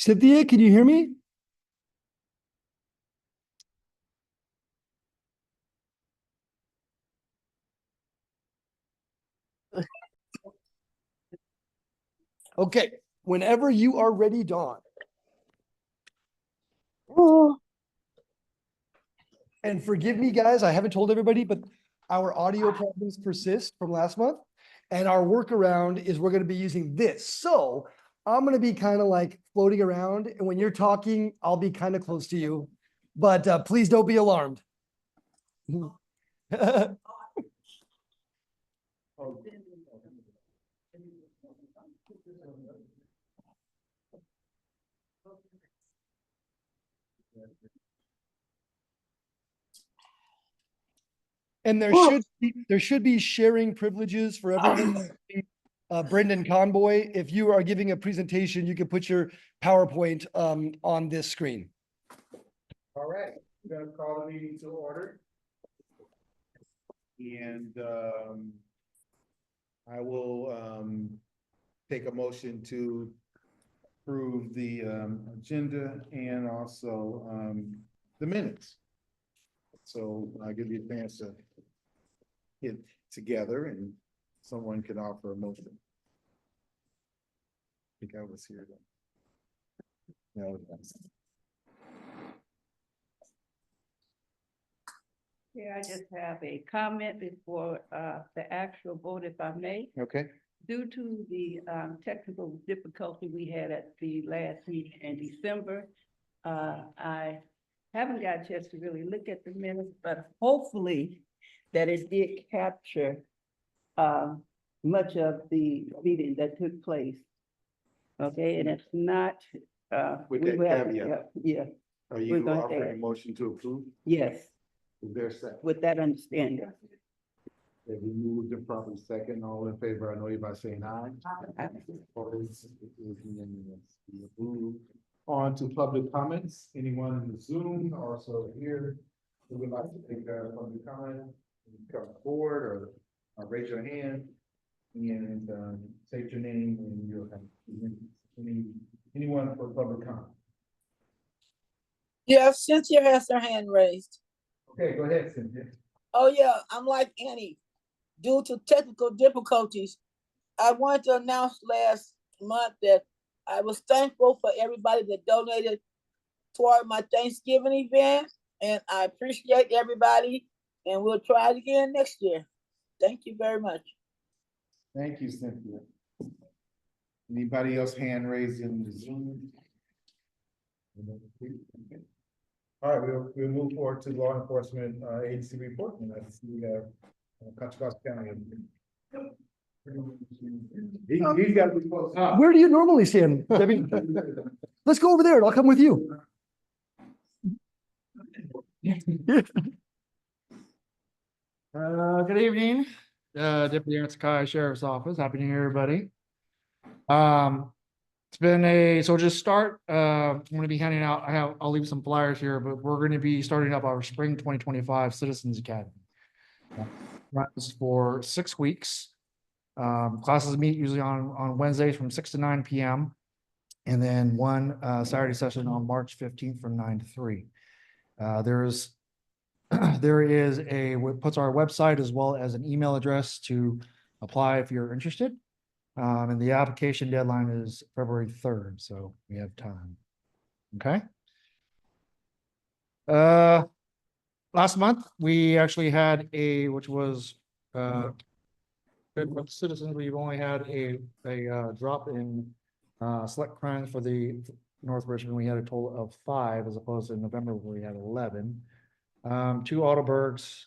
Cynthia, can you hear me? Okay, whenever you are ready, Dawn. And forgive me, guys, I haven't told everybody, but our audio problems persist from last month. And our workaround is we're going to be using this. So I'm going to be kind of like floating around. And when you're talking, I'll be kind of close to you. But please don't be alarmed. And there should be sharing privileges for everyone. Brendan Conboy, if you are giving a presentation, you can put your PowerPoint on this screen. All right, we're gonna call the meeting to order. And I will take a motion to approve the agenda and also the minutes. So I'll give you a chance to get together and someone can offer a motion. I think I was here then. No, Yeah, I just have a comment before the actual vote, if I may. okay. Due to the technical difficulty we had at the last meeting in December, I haven't got a chance to really look at the minutes, but hopefully that it did capture much of the meeting that took place. Okay, and it's not. With we that will have to- caveat. Yeah, Are We're you gonna offering a add. motion to approve? yes, Is there a second? with that understanding. Have you moved and properly second? All in favor, I know you by saying aye. Opposed? It is unanimous. We move on to public comments. Anyone in the Zoom, also here, who would like to take a public comment, you can come forward or raise your hand and state your name and your anyone for public comment. Yeah, Cynthia has her hand raised. Okay, go ahead, Cynthia. Oh yeah, I'm like Annie. Due to technical difficulties, I wanted to announce last month that I was thankful for everybody that donated toward my Thanksgiving event, and I appreciate everybody, and we'll try it again next year. Thank you very much. Thank you, Cynthia. Anybody else hand raised in the Zoom? All right, we'll move forward to law enforcement agency report, and I see we have Contra Costa County. He's got to be close. Where do you normally stand, Debbie? Let's go over there and I'll come with you. Good evening, Deputy Aaron Sakai, Sheriff's Office. Happy New Year, everybody. It's been so just start, I'm going to be handing out, I'll leave some flyers here, but we're going to be starting up our spring 2025 Citizens Academy. Runs for 6 weeks. Classes meet usually on Wednesdays from 6 to 9 p.m. And then one Saturday session on March 15th from 9 to 3. There is puts our website as well as an email address to apply if you're interested. And the application deadline is February 3rd, so we have time. Okay. Last month, we actually had which was good for citizens. We've only had a drop in select crimes for the North Richmond. We had a total of 5 as opposed to November where we had 11. 2 auto burgs,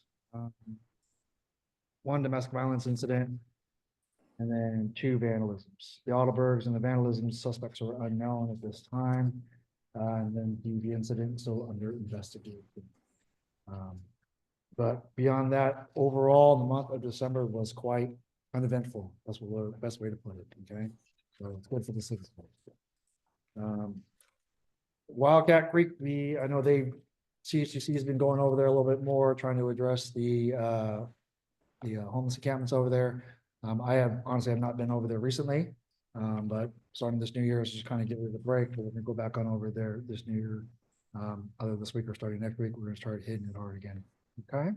1 domestic violence incident, and then 2 vandalisms. The auto burgs and the vandalism suspects are unknown at this time. And then the incident is still under investigation. But beyond that, overall, the month of December was quite uneventful. That's the best way to put it. Okay, so it's good for the citizens. Wildcat Creek, I know CHCC has been going over there a little bit more, trying to address the homeless encampments over there. I have honestly not been over there recently, but starting this new year is just kind of get rid of the break, but we're gonna go back on over there this new year. Either this week or starting next week, we're gonna start hitting it hard again, okay?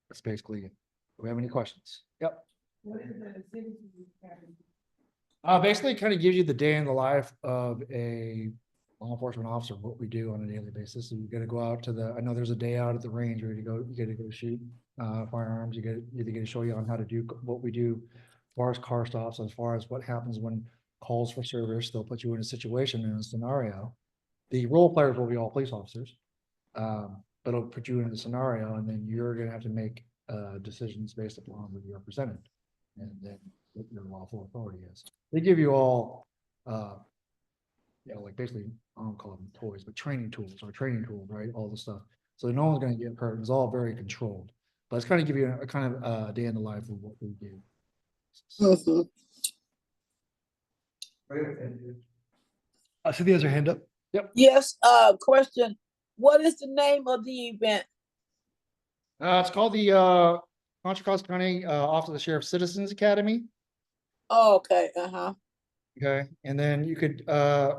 That's basically it. Do we have any questions? Yep. Basically kind of gives you the day in the life of a law enforcement officer, what we do on a daily basis. So you gotta go out to the, I know there's a day out at the range where you gotta go shoot firearms. You gotta show you on how to do what we do as far as car stops, as far as what happens when calls for service. They'll put you in a situation, in a scenario. The role players will be all police officers. But it'll put you in a scenario, and then you're gonna have to make decisions based upon what you're presented. And then what your lawful authority is. They give you all like basically, I don't call them toys, but training tools, right? All the stuff. So no one's gonna get hurt. It's all very controlled. But it's kind of give you a kind of day in the life of what we do. Mhm. Cynthia has her hand up. Yes, question. What is the name of the event? It's called the Contra Costa County Office of the Sheriff Citizens Academy. Oh, okay, uh-huh. Okay, and then you could I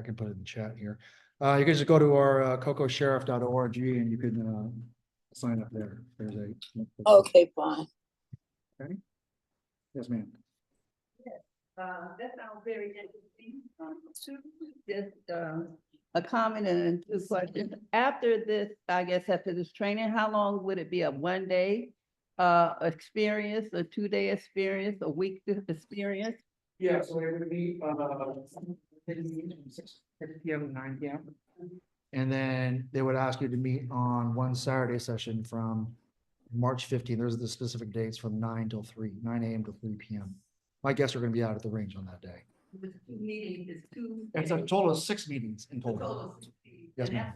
can put it in the chat here. You can just go to our cocosheriff.org and you can sign up there. There's a Okay, fine. yes, ma'am. That sounds very interesting. Just, a comment and a question. After this, I guess after this training, how long would it be? A 1 day, experience, a 2 day experience, a week experience? Yeah, so it would be 6 p.m. to 9 p.m. And then they would ask you to meet on one Saturday session from March 15th. There's the specific dates from 9 a.m. to 3 p.m. My guests are going to be out at the range on that day. With 2 meetings, it's 2. It's a total of 6 meetings in Total total. of 6 meetings. Yes, And ma'am.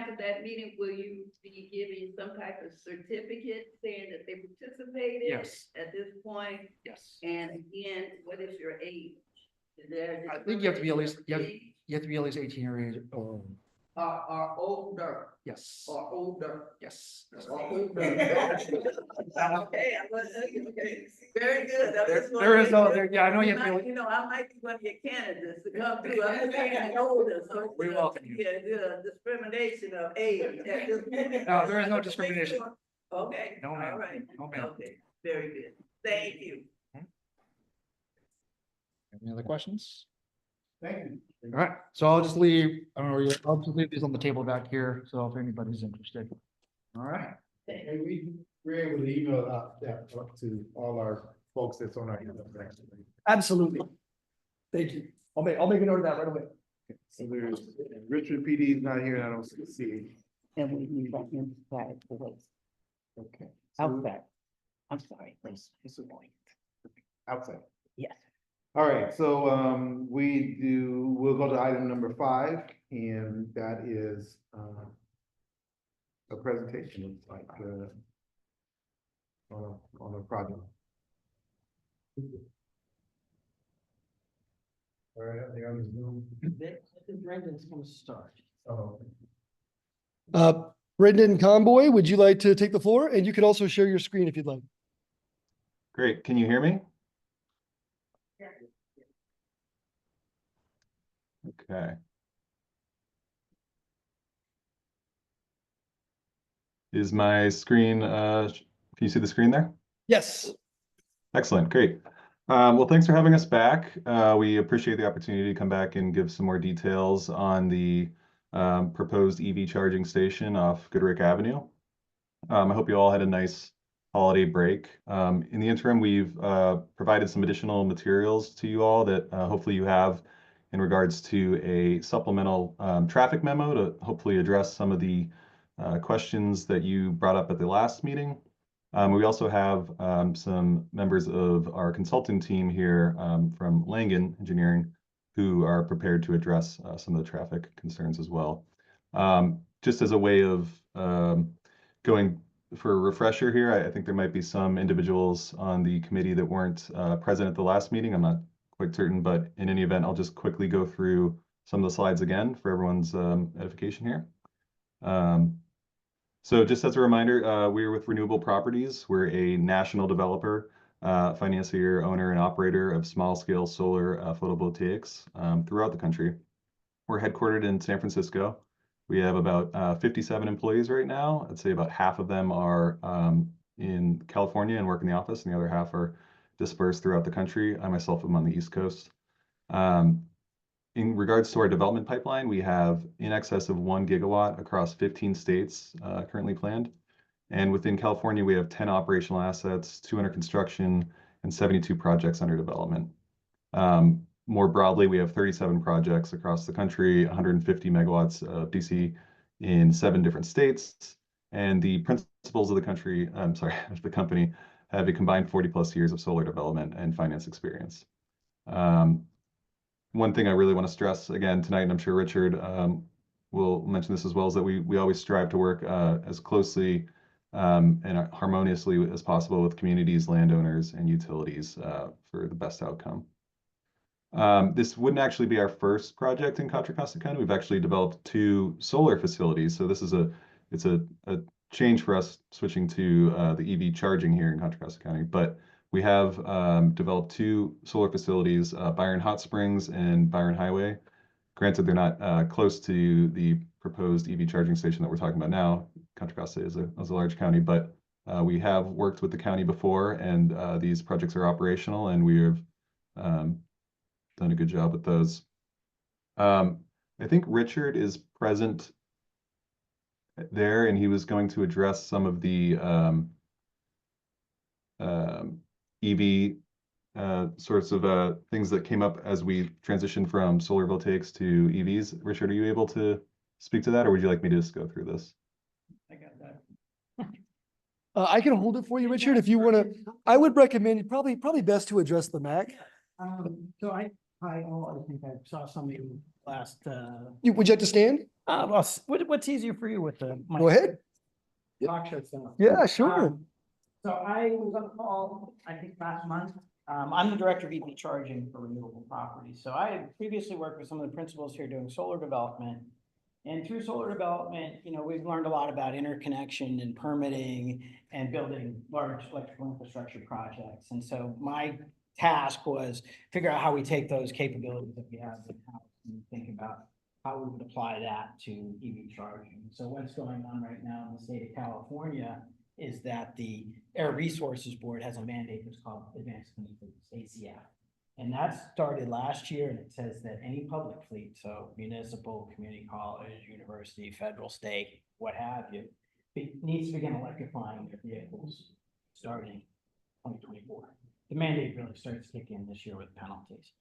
after that meeting, will you be giving some type of certificate saying that they participated? Yes. At this point? Yes. And again, what is your age? Is there I think you have to be at least, discrimination you have to be at least 18 years or older. or older, Yes. or older. Yes. Okay, okay, very good. I just wanna There is make no, sure. there, yeah, I know you have to be. You know, I might be one of your candidates to come through. I'm just saying older, so. We welcome you. Yeah, the discrimination of age. No, there is no discrimination. Okay. No, ma'am. All right. No, ma'am. Okay, very good. Thank you. Any other questions? Thank you. All right, so I'll just leave, I don't know, I'll just leave these on the table back here, so if anybody's interested. All right. And we're able to email out that up to all our folks that's on our. Absolutely. Thank you. I'll make a note of that right away. So there's, Richmond PD is not here, and I don't see. And we need that inside voice, Okay. outside. I'm sorry, please. It's a point. Outside. Yes. All right, so we'll go to item number 5, and that is a presentation, like on a project. All right, I think I was Zoom. Brendan's gonna start. Oh, Brendan Conboy, would you like to take the floor? And you could also share your screen if you'd like. Great. Can you hear me? Okay. Is my screen, can you see the screen there? Yes. Excellent, great. Well, thanks for having us back. We appreciate the opportunity to come back and give some more details on the proposed EV charging station off Goodrich Avenue. I hope you all had a nice holiday break. In the interim, we've provided some additional materials to you all that hopefully you have in regards to a supplemental traffic memo to hopefully address some of the questions that you brought up at the last meeting. We also have some members of our consulting team here from Langen Engineering who are prepared to address some of the traffic concerns as well. Just as a way of going for a refresher here, I think there might be some individuals on the committee that weren't present at the last meeting. I'm not quite certain, but in any event, I'll just quickly go through some of the slides again for everyone's edification here. So just as a reminder, we're with Renewable Properties. We're a national developer, financier, owner, and operator of small-scale solar photovoltaics throughout the country. We're headquartered in San Francisco. We have about 57 employees right now. I'd say about half of them are in California and work in the office, and the other half are dispersed throughout the country. I myself am on the East Coast. In regards to our development pipeline, we have in excess of 1 gigawatt across 15 states currently planned. And within California, we have 10 operational assets, 2 under construction, and 72 projects under development. More broadly, we have 37 projects across the country, 150 megawatts of DC in 7 different states. And the principals of the country, I'm sorry, of the company have a combined 40 plus years of solar development and finance experience. One thing I really want to stress again tonight, and I'm sure Richard will mention this as well, is that we always strive to work as closely and harmoniously as possible with communities, landowners, and utilities for the best outcome. This wouldn't actually be our first project in Contra Costa County. We've actually developed 2 solar facilities. So this is it's a change for us switching to the EV charging here in Contra Costa County. But we have developed 2 solar facilities, Byron Hot Springs and Byron Highway. Granted, they're not close to the proposed EV charging station that we're talking about now. Contra Costa is a large county, but we have worked with the county before, and these projects are operational, and we have done a good job with those. I think Richard is present there, and he was going to address some of the EV sorts of things that came up as we transitioned from solar voltaics to EVs. Richard, are you able to speak to that, or would you like me to just go through this? I got that. I can hold it for you, Richard, if you want to. I would recommend probably best to address the Mac. So I think I saw some of you last, Would you like to stand? well, what's easier for you with the? Go ahead. Talk show stuff. Yeah, sure. So I was on a call, I think last month. I'm the director of EV charging for renewable properties. So I had previously worked with some of the principals here doing solar development. And through solar development, we've learned a lot about interconnection and permitting and building large electrical infrastructure projects. And so my task was figure out how we take those capabilities that we have in-house and think about how we would apply that to EV charging. So what's going on right now in the state of California is that the Air Resources Board has a mandate that's called Advanced Clean Fleets, ACF. And that started last year, and it says that any public fleet, so municipal, community college, university, federal, state, what have you, needs to begin electrifying their vehicles starting 2024. The mandate really starts to kick in this year with penalties.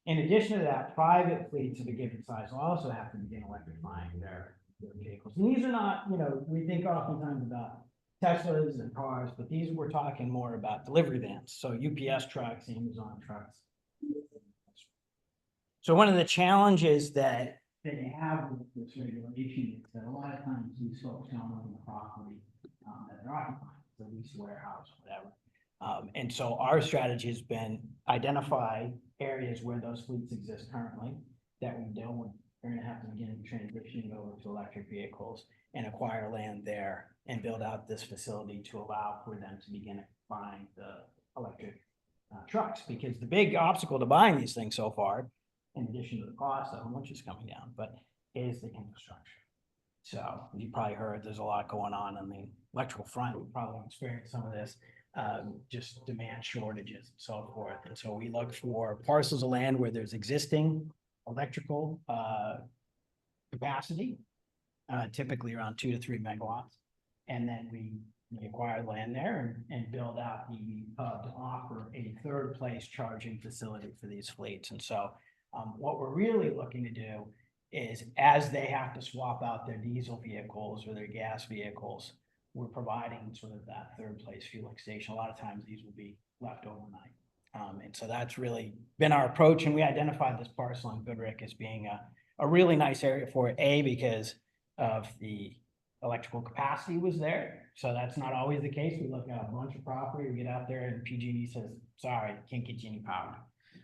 In addition to that, private fleets of a given size will also have to begin electrifying their vehicles. And these are not, we think oftentimes about Teslas and cars, but these we're talking more about delivery vans. So UPS trucks, Amazon trucks. So one of the challenges that they have with this regulation is that a lot of times these folks don't own the property that they're occupying, the lease warehouse, whatever. And so our strategy has been identify areas where those fleets exist currently that we don't. We're going to have to begin transitioning over to electric vehicles and acquire land there and build out this facility to allow for them to begin buying the electric trucks. Because the big obstacle to buying these things so far, in addition to the cost of them, which is coming down, but is the infrastructure. So you probably heard there's a lot going on the electrical front. We probably experienced some of this, just demand shortages and so forth. And so we look for parcels of land where there's existing electrical capacity, typically around 2 to 3 megawatts. And then we acquire land there and build out the hub to offer a third place charging facility for these fleets. And so what we're really looking to do is, as they have to swap out their diesel vehicles or their gas vehicles, we're providing sort of that third place fueling station. A lot of times these will be left overnight. And so that's really been our approach. And we identified this parcel in Goodrick as being a really nice area for it, because of the electrical capacity was there. So that's not always the case. We look at a bunch of property, we get out there and PG&E says, sorry, can't get you any power.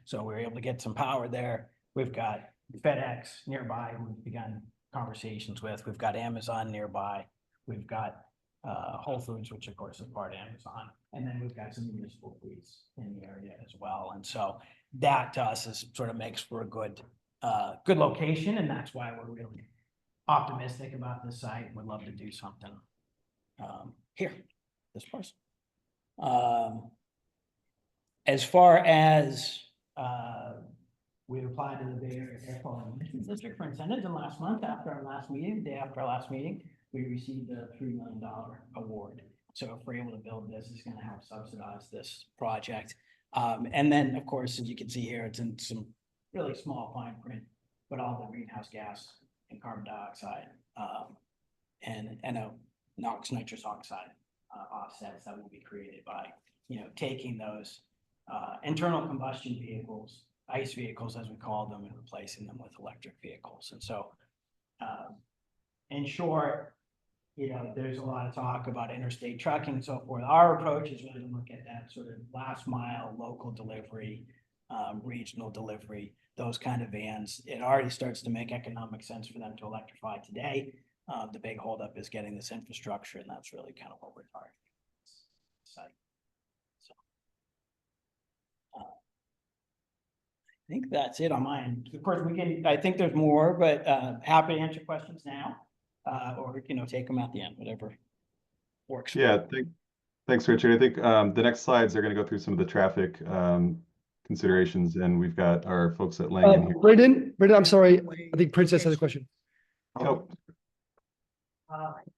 So we were able to get some power there. We've got FedEx nearby, we've begun conversations with. We've got Amazon nearby. We've got Whole Foods, which of course is part of Amazon, and then we've got some municipal fleets in the area as well. And so that to us is sort of makes for a good location, and that's why we're really optimistic about this site. Would love to do something here, this parcel. As far as we applied to the Bay Area Air Quality Management District for incentives, and last month after our last meeting, day after our last meeting, we received a $3 million award. So if we're able to build this, it's going to help subsidize this project. And then, of course, as you can see here, it's in some really small fine print, but all the greenhouse gas and carbon dioxide and NOx, nitrous oxide offsets that will be created by, taking those internal combustion vehicles, ICE vehicles, as we call them, and replacing them with electric vehicles. And so, in short, there's a lot of talk about interstate trucking and so forth. Our approach is really to look at that sort of last mile, local delivery, regional delivery, those kind of vans. It already starts to make economic sense for them to electrify today. The big holdup is getting this infrastructure, and that's really kind of what we're targeting. Site. So, I think that's it on mine. Of course, I think there's more, but happy to answer questions now. Or, take them at the end, whatever works. Yeah, thanks, Richard. I think the next slides are going to go through some of the traffic considerations, and we've got our folks at Langen here. Brendan, I'm sorry. I think Princess has a question. Oh,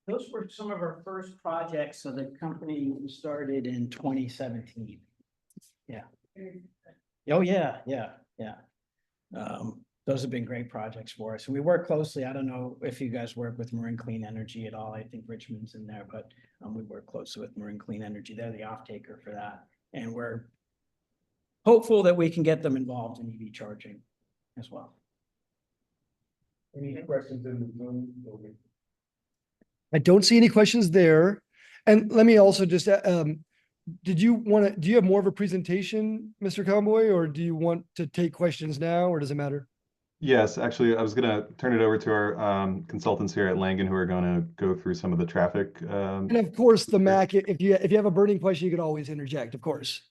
Those were some of our first projects. So the company started in 2017. Yeah. Oh, yeah. Those have been great projects for us. And we work closely. I don't know if you guys work with Marine Clean Energy at all. I think Richmond's in there, but we work closely with Marine Clean Energy. They're the off-taker for that. And we're hopeful that we can get them involved in EV charging as well. Any questions in the Zoom? I don't see any questions there. And let me also just, do you have more of a presentation, Mr. Conboy, or do you want to take questions now, or does it matter? yes, actually, I was going to turn it over to our consultants here at Langen, who are going to go through some of the traffic. And of course, the Mac, if you have a burning question, you can always interject, of course.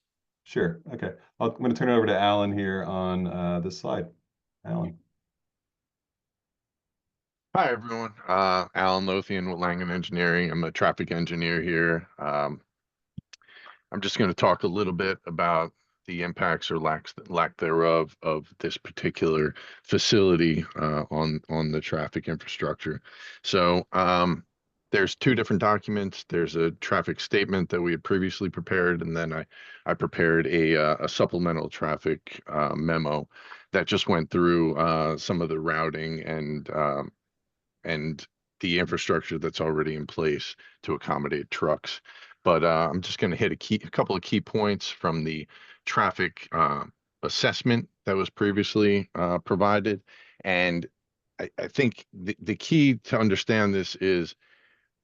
Sure. Okay. I'm going to turn it over to Alan here on this slide. Alan. Hi, everyone. Alan Lothian with Langen Engineering. I'm a traffic engineer here. I'm just going to talk a little bit about the impacts or lack thereof of this particular facility on the traffic infrastructure. So there's two different documents. There's a traffic statement that we had previously prepared, and then I prepared a supplemental traffic memo that just went through some of the routing and the infrastructure that's already in place to accommodate trucks. But I'm just going to hit a couple of key points from the traffic assessment that was previously provided. And I think the key to understand this is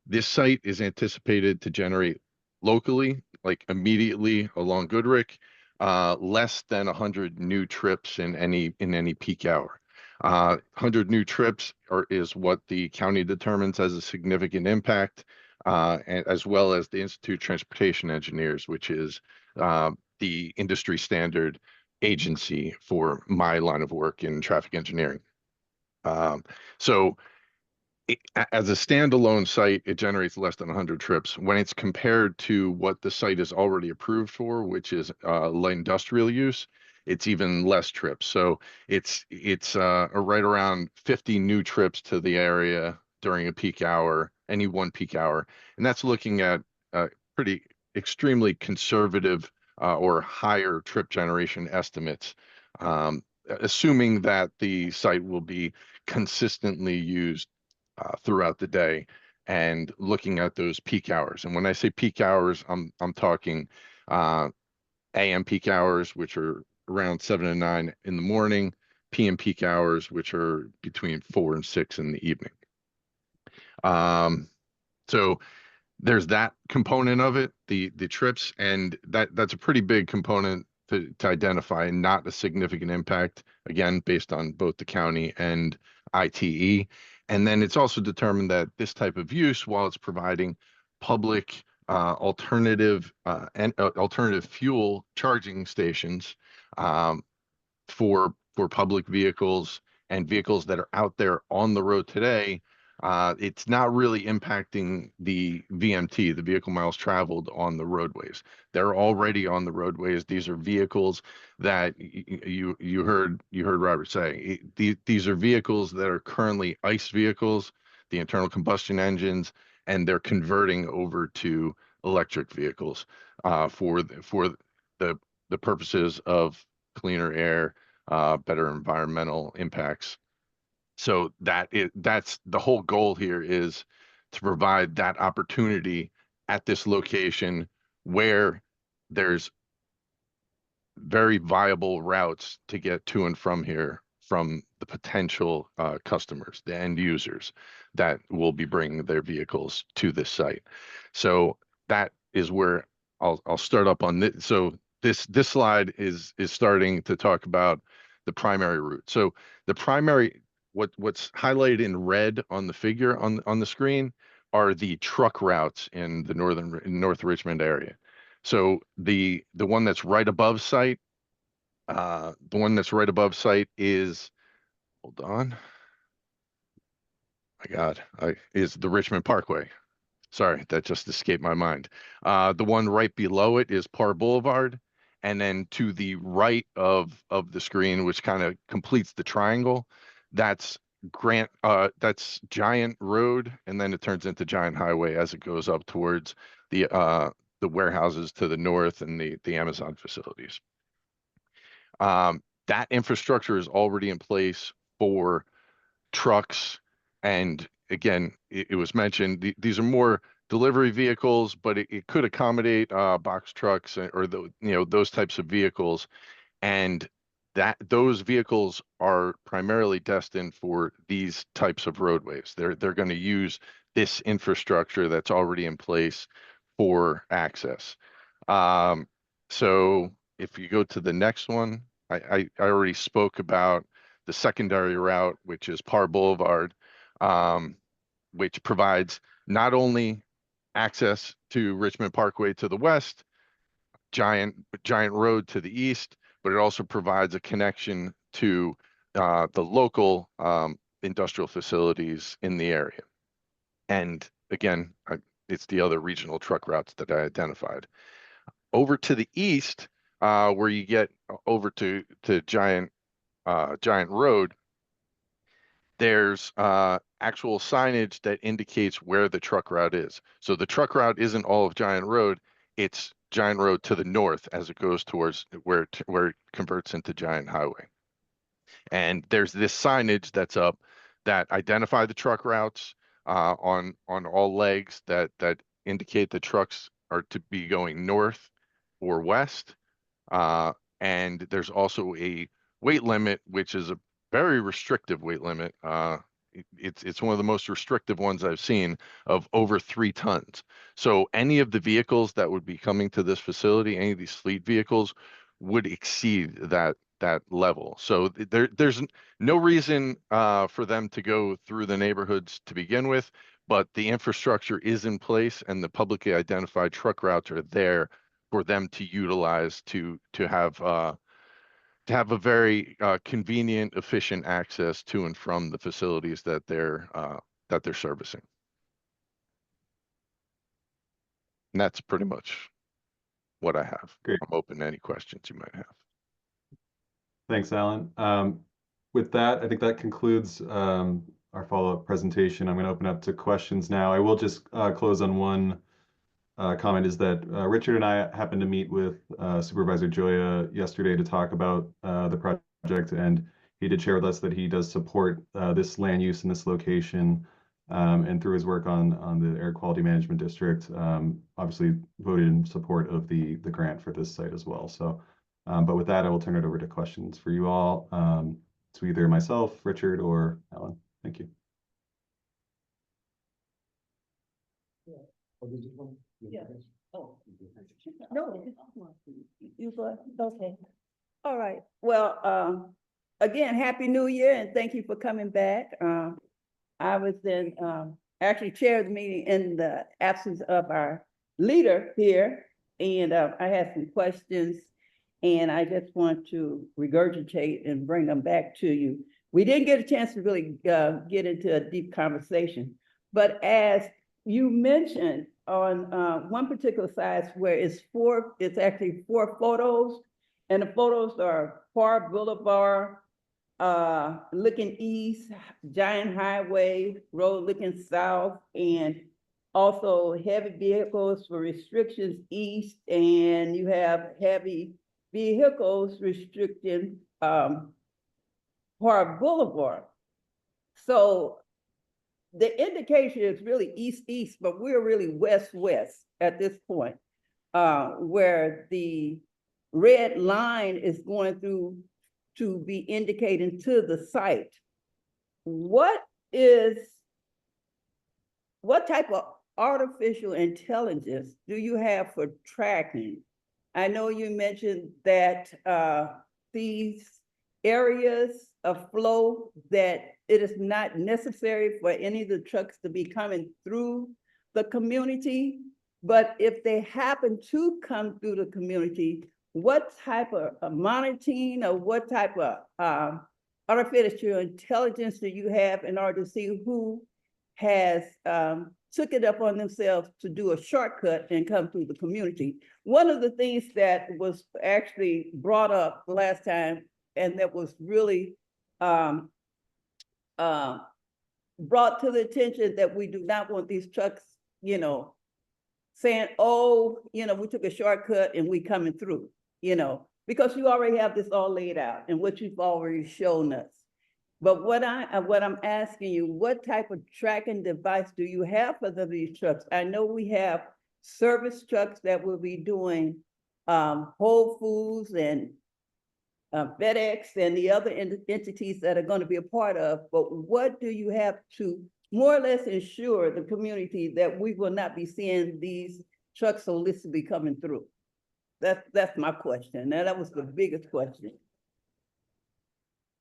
this site is anticipated to generate locally, like immediately along Goodrich, less than 100 new trips in any peak hour. 100 new trips is what the county determines as a significant impact, as well as the Institute of Transportation Engineers, which is the industry standard agency for my line of work in traffic engineering. So as a standalone site, it generates less than 100 trips. When it's compared to what the site is already approved for, which is light industrial use, it's even less trips. So it's right around 50 new trips to the area during a peak hour, any one peak hour. And that's looking at pretty extremely conservative or higher trip generation estimates, assuming that the site will be consistently used throughout the day and looking at those peak hours. And when I say peak hours, I'm talking AM peak hours, which are around 7 and 9 in the morning, PM peak hours, which are between 4 and 6 in the evening. So there's that component of it, the trips, and that's a pretty big component to identify, not a significant impact, again, based on both the county and ITE. And then it's also determined that this type of use, while it's providing public alternative fuel charging stations for public vehicles and vehicles that are out there on the road today, it's not really impacting the VMT, the vehicle miles traveled on the roadways. They're already on the roadways. These are vehicles that you heard Robert say. These are vehicles that are currently ICE vehicles, the internal combustion engines, and they're converting over to electric vehicles for the purposes of cleaner air, better environmental impacts. So that's the whole goal here, is to provide that opportunity at this location where there's very viable routes to get to and from here from the potential customers, the end users that will be bringing their vehicles to this site. So that is where I'll start up on this. So this slide is starting to talk about the primary route. So the primary, what's highlighted in red on the figure on the screen are the truck routes in the North Richmond area. So the one that's right above site, is, hold on, my God, is the Richmond Parkway. Sorry, that just escaped my mind. The one right below it is Parr Boulevard, and then to the right of the screen, which kind of completes the triangle, that's that's Giant Road, and then it turns into Giant Highway as it goes up towards the warehouses to the north and the Amazon facilities. That infrastructure is already in place for trucks. And again, it was mentioned, these are more delivery vehicles, but it could accommodate box trucks or those types of vehicles. And those vehicles are primarily destined for these types of roadways. They're going to use this infrastructure that's already in place for access. So if you go to the next one, I already spoke about the secondary route, which is Parr Boulevard, which provides not only access to Richmond Parkway to the west, Giant Road to the east, but it also provides a connection to the local industrial facilities in the area. And again, it's the other regional truck routes that I identified. Over to the east, where you get over to Giant Road, there's actual signage that indicates where the truck route is. So the truck route isn't all of Giant Road, it's Giant Road to the north as it goes towards where it converts into Giant Highway. And there's this signage that's up that identify the truck routes on all legs that indicate the trucks are to be going north or west. And there's also a weight limit, which is a very restrictive weight limit. It's one of the most restrictive ones I've seen, of over 3 tons. So any of the vehicles that would be coming to this facility, any of these fleet vehicles, would exceed that level. So there's no reason for them to go through the neighborhoods to begin with, but the infrastructure is in place and the publicly identified truck routes are there for them to utilize to have a very convenient, efficient access to and from the facilities that they're servicing. And that's pretty much what I have. Great. I'm open to any questions you might have. Thanks, Alan. With that, I think that concludes our follow-up presentation. I'm going to open up to questions now. I will just close on one comment, is that Richard and I happened to meet with Supervisor Joya yesterday to talk about the project, and he did share with us that he does support this land use in this location, and through his work on the Air Quality Management District, obviously voted in support of the grant for this site as well. So, but with that, I will turn it over to questions for you all, to either myself, Richard, or Alan. Thank you. Yeah. Oh. No, you go, okay. All right. Well, again, Happy New Year and thank you for coming back. I was actually chaired the meeting in the absence of our leader here. And I had some questions and I just want to regurgitate and bring them back to you. We didn't get a chance to really get into a deep conversation, but as you mentioned on one particular side where it's actually 4 photos, and the photos are Park Boulevard, looking east, Giant Highway Road looking south, and also heavy vehicles for restrictions east, and you have heavy vehicles restricting Park Boulevard. So the indication is really east-east, but we're really west-west at this point, where the red line is going through to be indicating to the site. What type of artificial intelligence do you have for tracking? I know you mentioned that these areas of flow, that it is not necessary for any of the trucks to be coming through the community, but if they happen to come through the community, what type of monitoring or what type of artificial intelligence do you have in order to see who has took it up on themselves to do a shortcut and come through the community? One of the things that was actually brought up last time, and that was really brought to the attention, that we do not want these trucks, saying, oh, we took a shortcut and we coming through, because you already have this all laid out and what you've already shown us. But what I'm asking you, what type of tracking device do you have for these trucks? I know we have service trucks that will be doing Whole Foods and FedEx and the other entities that are going to be a part of, but what do you have to more or less ensure the community that we will not be seeing these trucks holistically coming through? That's my question. Now, that was the biggest question.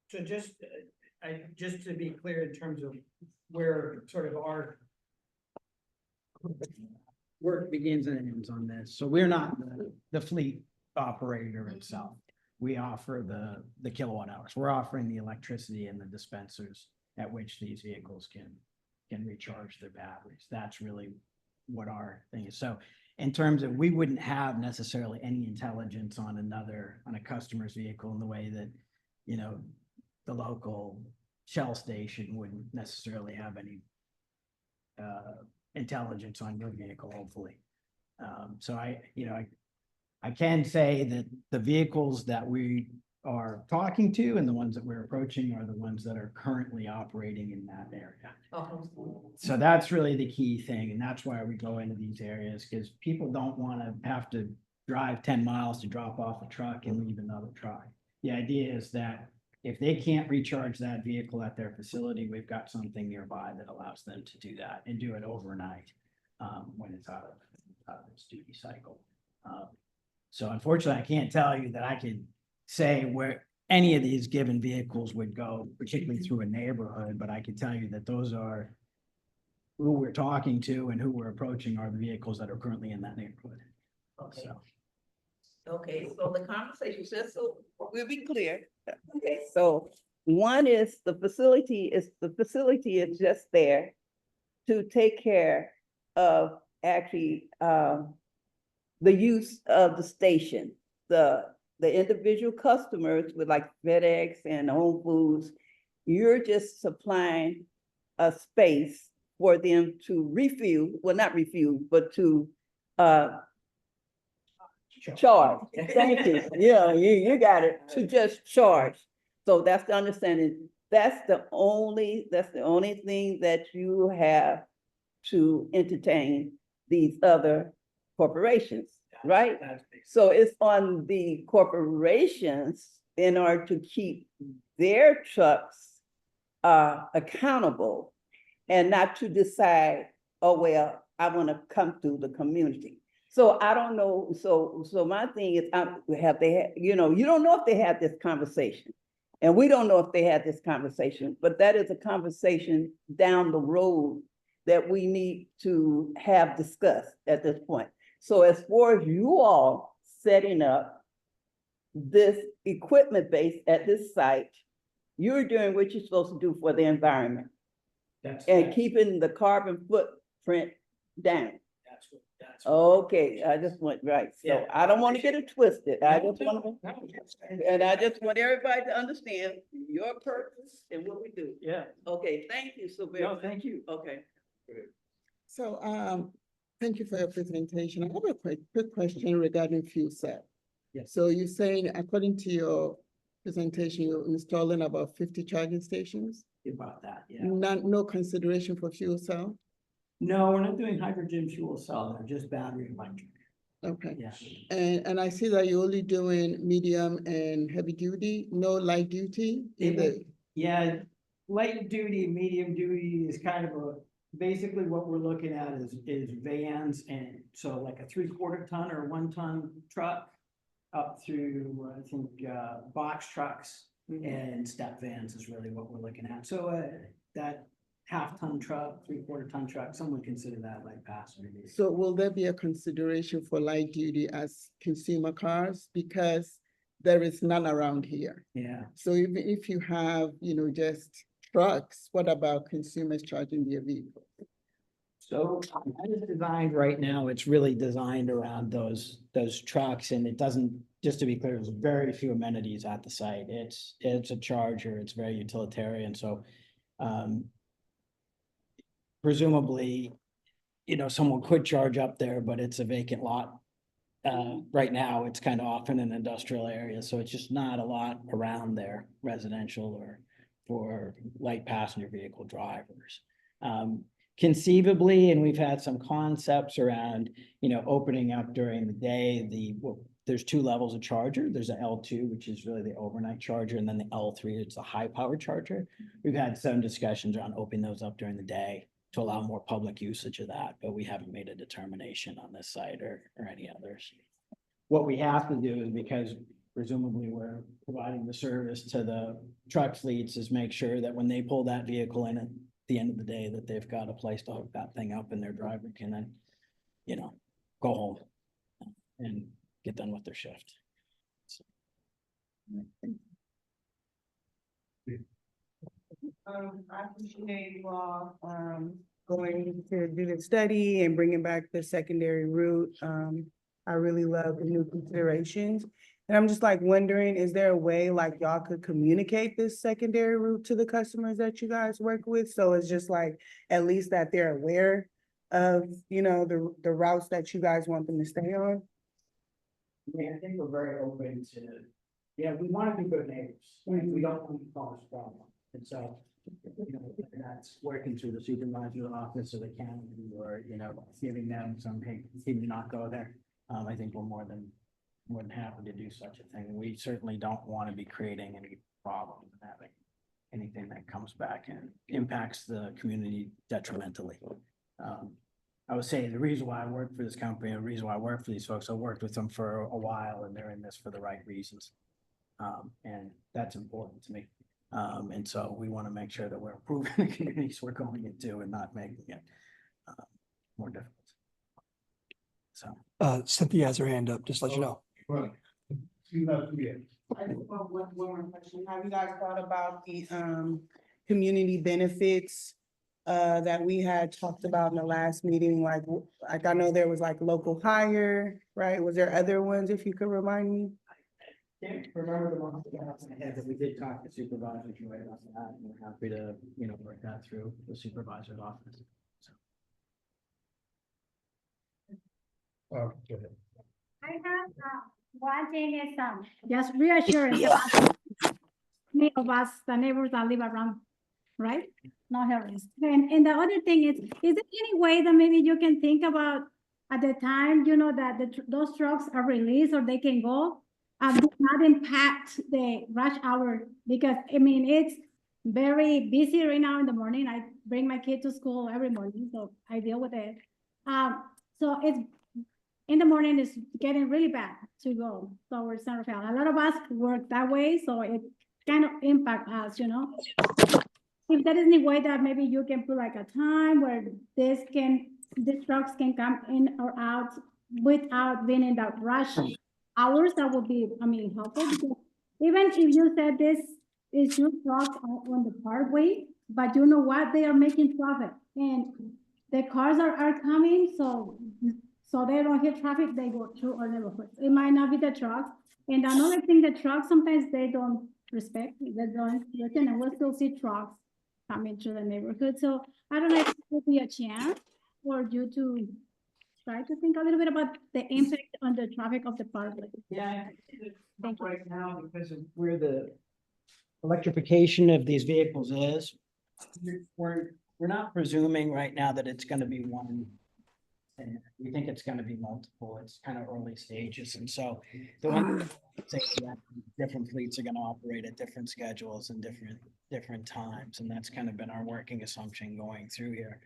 So just to be clear in terms of where sort of our work begins and ends on this. So we're not the fleet operator itself. We offer the kilowatt hours. We're offering the electricity and the dispensers at which these vehicles can recharge their batteries. That's really what our thing is. So in terms of, we wouldn't have necessarily any intelligence on a customer's vehicle in the way that, the local Shell station wouldn't necessarily have any intelligence on your vehicle, hopefully. So I can say that the vehicles that we are talking to and the ones that we're approaching are the ones that are currently operating in that area. So that's really the key thing. And that's why we go into these areas, because people don't want to have to drive 10 miles to drop off a truck and leave another truck. The idea is that if they can't recharge that vehicle at their facility, we've got something nearby that allows them to do that and do it overnight when it's out of its duty cycle. So unfortunately, I can't tell you that I can say where any of these given vehicles would go, particularly through a neighborhood, but I can tell you that those are who we're talking to and who we're approaching are the vehicles that are currently in that neighborhood. Okay. So. Okay, so the conversation, just so we'll be clear. Okay, so one is the facility is just there to take care of actually the use of the station. The individual customers with like FedEx and Whole Foods, you're just supplying a space for them to refuel, well, not refuel, but to charge. Thank you. Yeah, you got it. To just charge. So that's the understanding. That's the only thing that you have to entertain these other corporations, right? So it's on the corporations in order to keep their trucks accountable and not to decide, oh, well, I want to come through the community. So I don't know. So my thing is, you don't know if they have this conversation. And we don't know if they had this conversation, but that is a conversation down the road that we need to have discussed at this point. So as far as you all setting up this equipment base at this site, you're doing what you're supposed to do for the environment and keeping the carbon footprint down. That's. Okay, I just went right. So Yeah. I don't want to get it twisted. I just want to, to. and I just want everybody to understand your purpose and what we do. Yeah, Okay, thank you so very no, much. thank you. Okay. So, thank you for your presentation. I have a quick question regarding fuel cell. Yes. So you're saying, according to your presentation, you're installing about 50 charging stations? About that, yeah. No consideration for fuel cell? No, we're not doing hydrogen fuel cell, they're just battery electric. Okay. Yeah. And I see that you're only doing medium and heavy duty, no light duty in the, Yeah, light duty, medium duty is kind of basically what we're looking at is vans, and so like a 3/4 ton or 1 ton truck up through, I think, box trucks and step vans is really what we're looking at. So, that 1/2 ton truck, 3/4 ton truck, some would consider that light passenger vehicle. so will there be a consideration for light duty as consumer cars? Because there is none around here. Yeah. So even if you have, just trucks, what about consumers charging their vehicles? So that is designed right now, it's really designed around those trucks, and it doesn't, just to be clear, there's very few amenities at the site. It's a charger, it's very utilitarian, so presumably, someone could charge up there, but it's a vacant lot. Right now, it's kind of off in an industrial area, so it's just not a lot around there, residential or for light passenger vehicle drivers. Conceivably, and we've had some concepts around, opening up during the day, there's 2 levels of charger. There's a L2, which is really the overnight charger, and then the L3, it's a high power charger. We've had some discussions around opening those up during the day to allow more public usage of that, but we haven't made a determination on this site or any others. What we have to do is, because presumably we're providing the service to the truck fleets, is make sure that when they pull that vehicle in at the end of the day, that they've got a place to hook that thing up and their driver can then, go home and get done with their shift. I appreciate you all, going to do the study and bringing back the secondary route. I really love the new considerations. And I'm just like wondering, is there a way like y'all could communicate this secondary route to the customers that you guys work with? So it's just like, at least that they're aware of, the routes that you guys want them to stay on? I think we're very open to, we want to be good neighbors, and we don't want to cause a problem. And so, that's working through the supervisor's office so they can, or, giving them some, hey, can you not go there? I think we're more than happy to do such a thing. We certainly don't want to be creating any problems and having anything that comes back and impacts the community detrimentally. I would say the reason why I work for this company, and the reason why I work for these folks, I worked with them for a while, and they're in this for the right reasons. And that's important to me. And so we want to make sure that we're improving the communities we're going into and not making it more difficult. So. Cynthia has her hand up, just to let you know. Well, you have to get. I just want one more question. Have you guys thought about the community benefits that we had talked about in the last meeting? Like I know there was like local hire, right? Was there other ones, if you could remind me? Can't remember the ones that got in my head, but we did talk to supervisors right about that, and we're happy to, work that through the supervisor's office. So. Go ahead. I have, one thing is, just reassurance. Many of us, the neighbors that live around, right? Not Harris. And the other thing is there any way that maybe you can think about at the time, that those trucks are released or they can go, do not impact the rush hour? Because, it's very busy right now in the morning. I bring my kid to school every morning, so I deal with it. So it's, in the morning is getting really bad to go towards San Rafael. A lot of us work that way, so kind of impact us, you know? If there is any way that maybe you can put like a time where these trucks can come in or out without being in that rush hours, that would be, I mean, helpful. Because even if you said this is your truck on the parkway, but you know what, they are making traffic and the cars are coming, so they don't hit traffic, they go through our neighborhoods. It might not be the trucks. And another thing, the trucks, sometimes they don't respect, they don't listen, and we'll still see trucks coming through the neighborhood. So I don't know if it would be a chance for you to try to think a little bit about the impact on the traffic of the parkway. Yeah. Thank you. Right now, because of where the electrification of these vehicles is, we're not presuming right now that it's gonna be one. And we think it's gonna be multiple. It's kind of early stages. And so the one say that different fleets are gonna operate at different schedules and different times. And that's kind of been our working assumption going through here.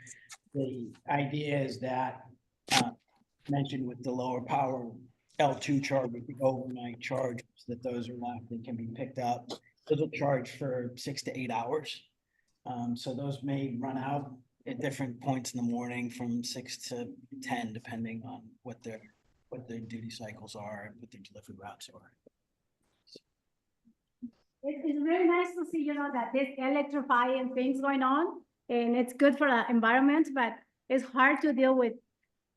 The idea is that mentioned with the lower power L2 charge, with the overnight charge, that those are left and can be picked up. Those will charge for 6 to 8 hours. So those may run out at different points in the morning from 6 to 10, depending on what their duty cycles are and what their delivery routes are. It's very nice to see, you know, that this electrifying things going on, and it's good for the environment, but it's hard to deal with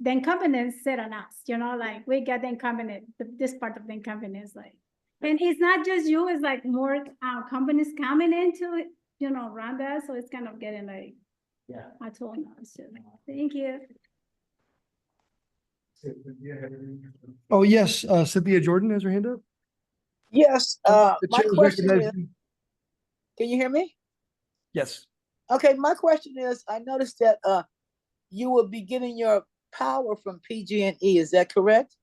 the inconvenience set on us, you know, like we get the inconvenience, this part of the inconvenience, like, and it's not just you, it's like more companies coming into it, you know, around us, so it's kind of getting like, Yeah. I told you. Thank you. Oh, yes, Cynthia Jordan has her hand up. Yes, The my chair is question is, recognizing- can you hear me? Yes, Okay, my question is, I noticed that you will be getting your power from PG&E, is that correct?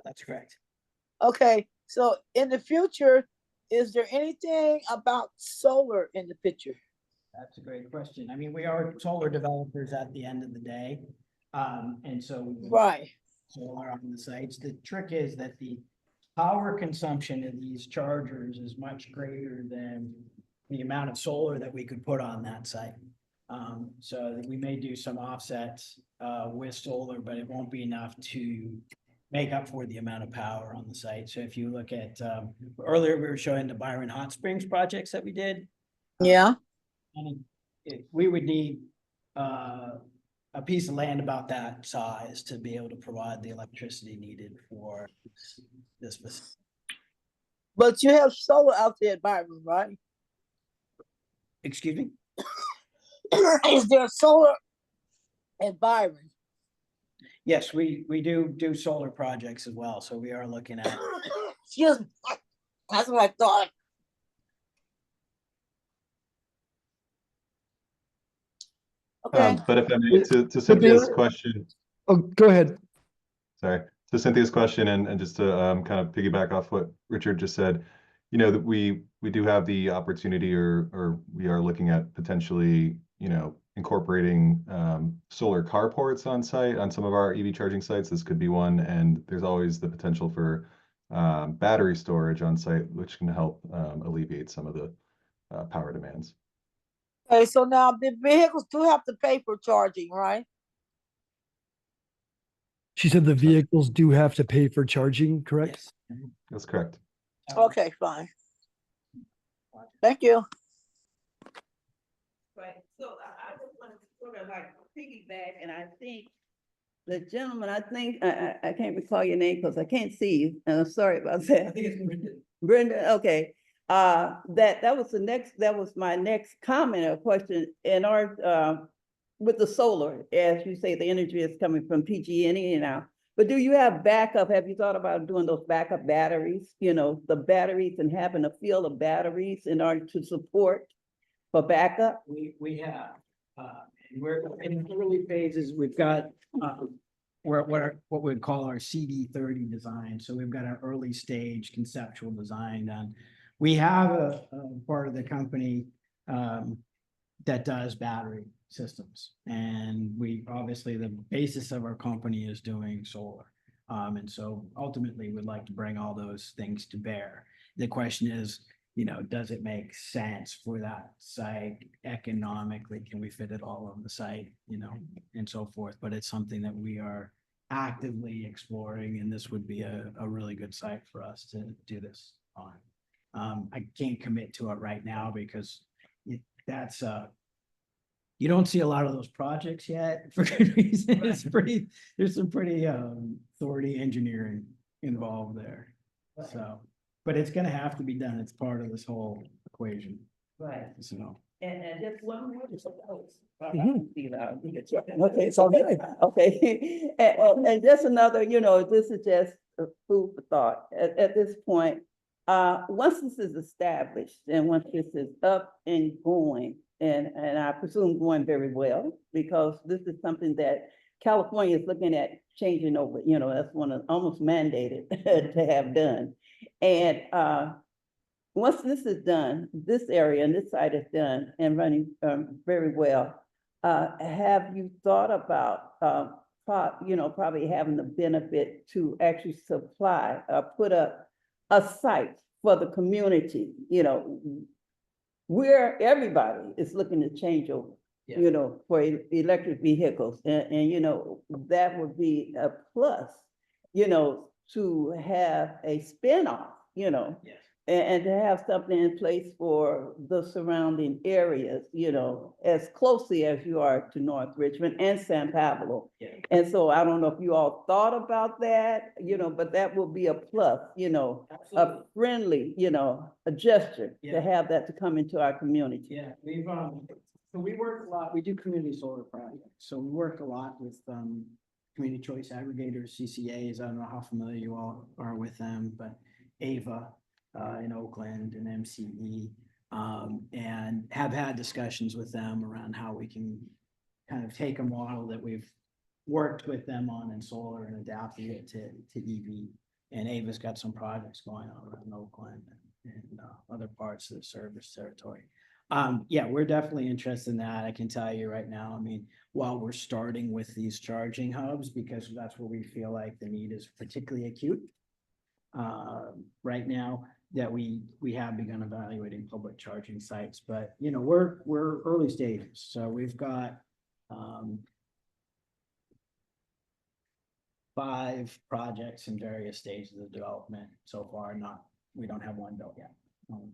That's correct. Okay, so in the future, is there anything about solar in the picture? That's a great question. I mean, we are solar developers at the end of the day. And so. Right. Solar on the sites. The trick is that the power consumption of these chargers is much greater than the amount of solar that we could put on that site. So we may do some offsets with solar, but it won't be enough to make up for the amount of power on the site. So if you look at, earlier we were showing the Byron Hot Springs projects that we did. Yeah. And we would need a piece of land about that size to be able to provide the electricity needed for this facility. But you have solar out there at Byron, right? Excuse me? Is there solar at Byron? Yes, we do solar projects as well, so we are looking at. Excuse me, that's what I thought. Okay. But if I may, to Cynthia's question, oh, go ahead. sorry, to Cynthia's question, and just to kind of piggyback off what Richard just said, you know, that we do have the opportunity, or we are looking at potentially, you know, incorporating solar carports on site on some of our EV charging sites. This could be one, and there's always the potential for battery storage on site, which can help alleviate some of the power demands. Okay, so now the vehicles do have to pay for charging, right? She said the vehicles do have to pay for charging, correct? Yes. That's correct. Okay, fine. Thank you. Right, so I just want to sort of like piggyback, and I think the gentleman, I can't recall your name because I can't see you, and I'm sorry about that. I think it's Brendan. Brenda, okay, that was my next comment or question in our, with the solar, as you say, the energy is coming from PG&E now. But do you have backup? Have you thought about doing those backup batteries? You know, the batteries and having a field of batteries in order to support for backup? We have, we're in the early phases. We've got, what we'd call our CD30 design. So we've got an early stage conceptual design done. We have a part of the company that does battery systems, and we obviously the basis of our company is doing solar, and so ultimately we'd like to bring all those things to bear. The question is, does it make sense for that site economically? Can we fit it all on the site, and so forth? But it's something that we are actively exploring, and this would be a really good site for us to do this on. I can't commit to it right now because that's you don't see a lot of those projects yet for good reason. There's some pretty thorny engineering involved there. So, but it's gonna have to be done. It's part of this whole equation. Right. So. And just one more. Mhm. Okay, It's all good. Okay, and just another, this is just food for thought. At this point, once this is established and once this is up and going, and I presume going very well, because this is something that California is looking at changing over, that's one of almost mandated to have done. And once this is done, this area and this site is done and running very well, have you thought about, probably having the benefit to actually supply, put up a site for the community, where everybody is looking to change over, for electric vehicles. And, that would be a plus, to have a spinoff, Yes. and to have something in place for the surrounding areas, as closely as you are to North Richmond and San Pablo. Yeah. And so I don't know if you all thought about that, but that will be a plus, a Absolutely. friendly, a gesture Yeah. to have that to come into our community. Yeah, so we work a lot, we do community solar projects, so we work a lot with, community choice aggregators, CCAs. I don't know how familiar you all are with them, but AVA, in Oakland and MCE, and have had discussions with them around how we can kind of take a model that we've worked with them on in solar and adapting it to EV. And AVA's got some projects going on around Oakland and other parts of the service territory. Yeah, we're definitely interested in that. I can tell you right now, I mean, while we're starting with these charging hubs, because that's where we feel like the need is particularly acute. Right now, that we have begun evaluating public charging sites, but we're early stages, so we've got 5 projects in various stages of development so far. We don't have one built yet,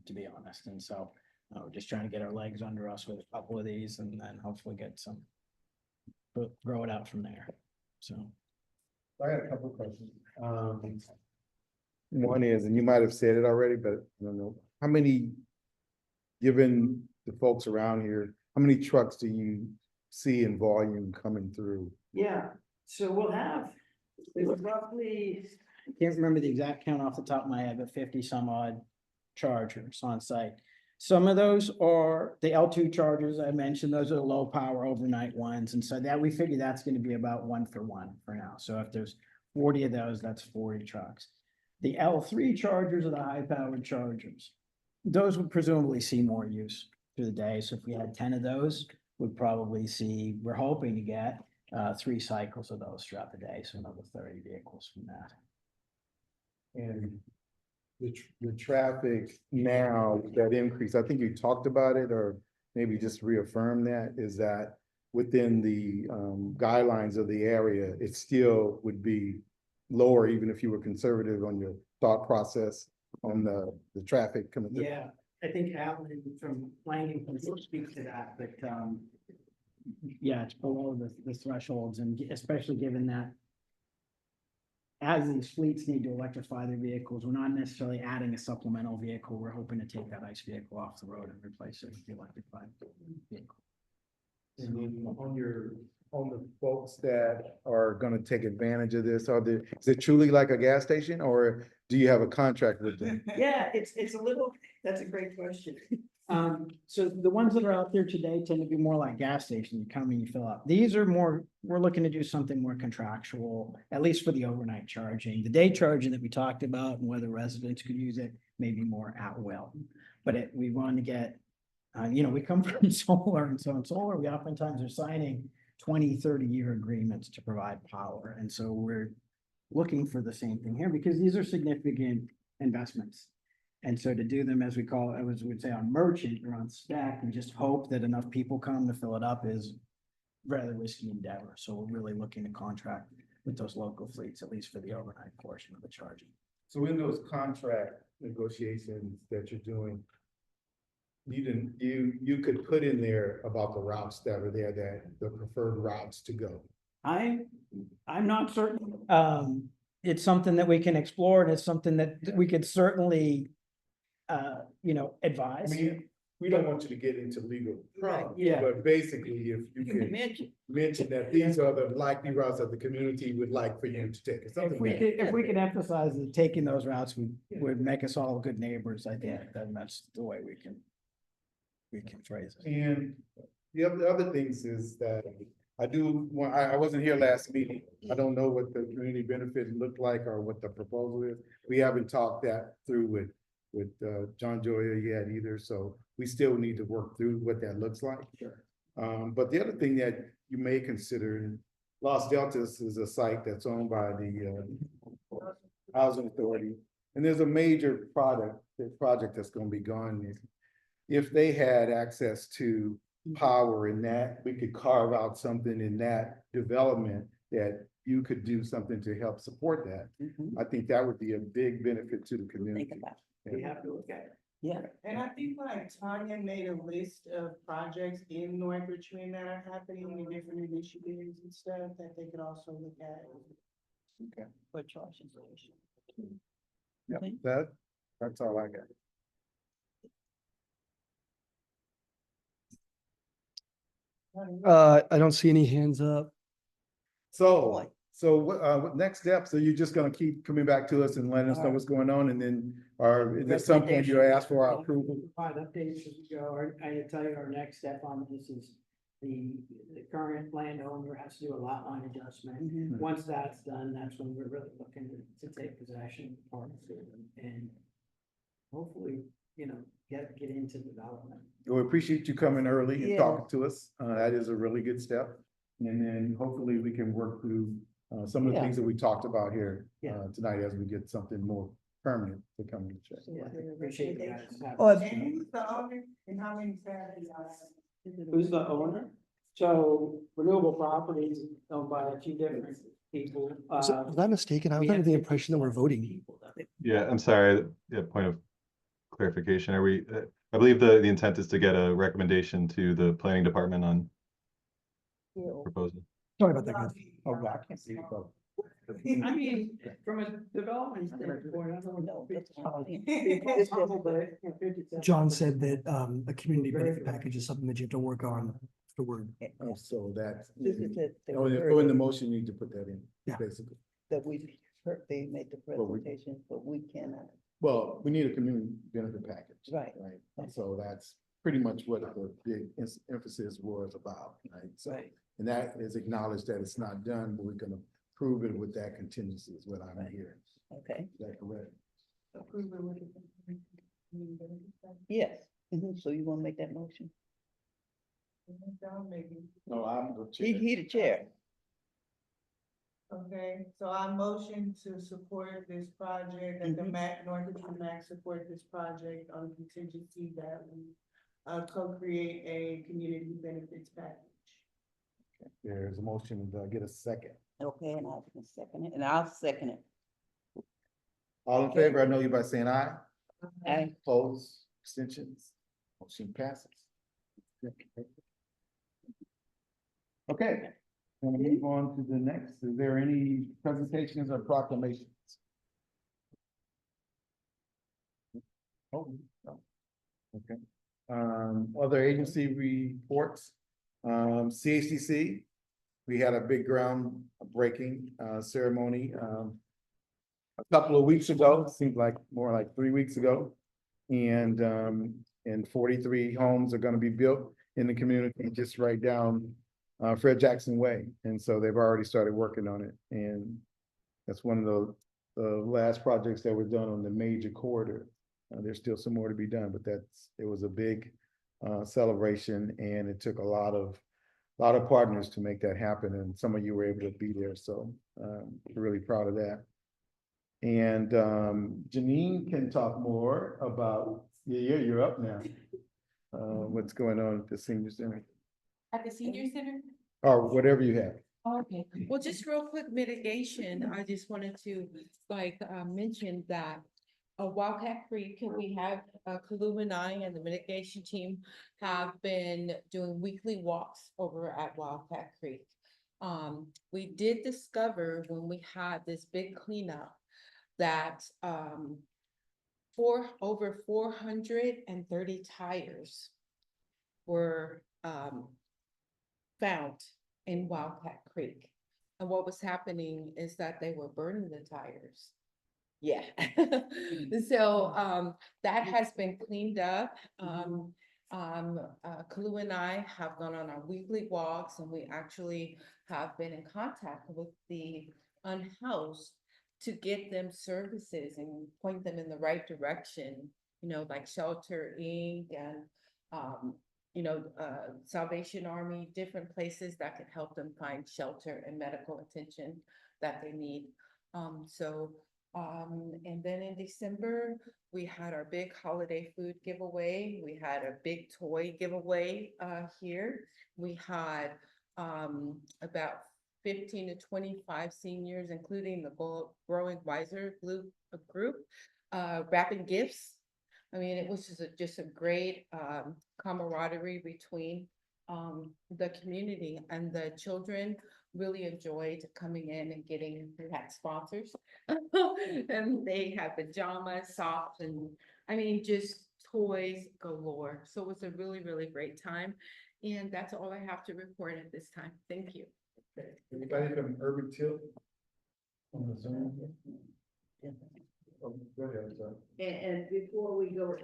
to be honest, and so we're just trying to get our legs under us with a couple of these, and then hopefully get some grow it out from there. So I got a couple of questions. One is, and you might have said it already, but I don't know, how many, given the folks around here, how many trucks do you see in volume coming through? yeah, so we'll have roughly, I can't remember the exact count off the top of my head, but 50 some odd chargers on site. Some of those are the L2 chargers I mentioned. Those are the low power overnight ones. And so that we figure that's going to be about 1 for 1 for now. So if there's 40 of those, that's 40 trucks. The L3 chargers are the high powered chargers. Those would presumably see more use through the day. So if we had 10 of those, we'd probably see, we're hoping to get 3 cycles of those throughout the day. So another 30 vehicles from that. And the traffic now, that increase, I think you talked about it, or maybe just reaffirm that, is that within the guidelines of the area, it still would be lower, even if you were conservative on your thought process on the traffic coming through. Yeah, I think Alan from Langley can speak to that, but yeah, it's below the thresholds, and especially given that as these fleets need to electrify their vehicles, we're not necessarily adding a supplemental vehicle. We're hoping to take that ICE vehicle off the road and replace it with the electrified vehicle. And then on the folks that are gonna take advantage of this, is it truly like a gas station, or do you have a contract with them? Yeah, it's a little, that's a great question. So the ones that are out there today tend to be more like gas stations. You come and you fill up. These are more, we're looking to do something more contractual, at least for the overnight charging. The day charging that we talked about and whether residents could use it, maybe more at will. But we want to get, we come from solar, and so in solar, we oftentimes are signing 20, 30-year agreements to provide power. And so we're looking for the same thing here because these are significant investments. And so to do them, as we call it, as we'd say on merchant or on stack, and just hope that enough people come to fill it up is rather risky endeavor. So we're really looking to contract with those local fleets, at least for the overnight portion of the charging. So in those contract negotiations that you're doing, you could put in there about the routes that are there, that the preferred routes to go. I'm not certain. It's something that we can explore, and it's something that we could certainly, I advise. mean, we don't want you to get into legal problems. Yeah. But basically, if you You can can mention. mention that these are the likely routes that the community would like for you to take, or something like that. If we could emphasize that taking those routes would make us all good neighbors, I think, then that's the way we can phrase it. And the other things is that I wasn't here last meeting. I don't know what the community benefit looked like or what the proposal is. We haven't talked that through with John Joya yet either, so we still need to work through what that looks like. Sure. But the other thing that you may consider, Los Deltas is a site that's owned by the Housing Authority, and there's a major project that's gonna be gone there. If they had access to power in that, we could carve out something in that development that you could do something to help support that. I think that would be a big benefit to the community. Think about We have to look at it. Yeah. And I think like Tanya made a list of projects in North Richmond that are happening and different initiatives and stuff that they could also look at. Okay, For charging station. yeah, Okay. that's all I got. I don't see any hands up. So what next steps? Are you just gonna keep coming back to us and letting us know what's going on, and then, or at some point you ask for our approval? Provide updates as we go. I can tell you our next step on this is the current landowner has to do a lot line adjustment. Mhm. Once that's done, that's when we're really looking to take possession of the partnership and hopefully, get into development. We appreciate you coming early and Yeah. talking to us. That is a really good step. And then hopefully we can work through some of the Yeah. things that we talked about here Yeah. tonight as we get something more permanent to come into check. Yeah, appreciate you guys. And who's the owner and how many staff do y'all have? Who's the owner? So Renewable Properties is owned by a few different people. Was I mistaken? I was we under have the impression that we're 57 voting. people that- Yeah, I'm sorry. Yeah, point of clarification. Are we, I believe the intent is to get a recommendation to the planning department on proposal. Sorry about that, guys. Oh, I can't see it. though. I mean, from a development standpoint, I don't know. John said that a community benefit package is something that you have to work on afterward. Oh, so that's, This is it. They oh, in heard the motion, you need to put that in, Yeah. basically. that we heard, they made the Well, we- presentation, but we cannot. Well, we need a community benefit package. Right. Right, and so that's pretty much what the big emphasis was about, right? So, Right. and that is acknowledged that it's not done, but we're gonna prove it with that contingency is what I'm Right. hearing. Okay, Is that correct? yes. So you want to make that motion? No, I'm the He, chair. he the chair. Okay, so I motion to support this project, that the Mhm. North Richmond MAC support this project on contingency that we co-create a community benefits package. There's a motion, get a second. Okay, and I can second it, and I'll second it. All in Okay. favor, I know you by saying aye. Aye. Opposed, abstentions, motion passes. Okay, gonna move on to the next. Is there any presentations or proclamations? Oh, no. Okay. Other agency reports, CHDC, we had a big groundbreaking ceremony, a couple of weeks ago, seems like more like 3 weeks ago. And 43 homes are gonna be built in the community, just right down Fred Jackson Way. And so they've already started working on it. And that's one of the last projects that were done on the major corridor. There's still some more to be done, but it was a big celebration, and it took a lot of partners to make that happen. And some of you were able to be there, so we're really proud of that. And Janine can talk more about, yeah, you're up now. What's going on at the senior center, At the senior center? or whatever you have. Okay, well, just real quick mitigation, I just wanted to mention that Wildcat Creek, we have Kaluma and I and the mitigation team have been doing weekly walks over at Wildcat Creek. We did discover when we had this big cleanup that over 430 tires were found in Wildcat Creek. And what was happening is that they were burning the tires. Yeah. So that has been cleaned up. Kalu and I have gone on our weekly walks, and we actually have been in contact with the unhoused to get them services and point them in the right direction, you know, like Shelter Inc. and Salvation Army, different places that could help them find shelter and medical attention that they need. And then in December, we had our big holiday food giveaway. We had a big toy giveaway here. We had about 15 to 25 seniors, including the Growing Wiser group, wrapping gifts. I mean, it was just a great camaraderie between the community, and the children really enjoyed coming in and getting, we had sponsors and they had pajamas, socks, and I mean, just toys galore. So it was a really, really great time. And that's all I have to report at this time. Thank you. Anybody from Urban Tilt on the Zoom? Oh, go ahead, sir. And before we go,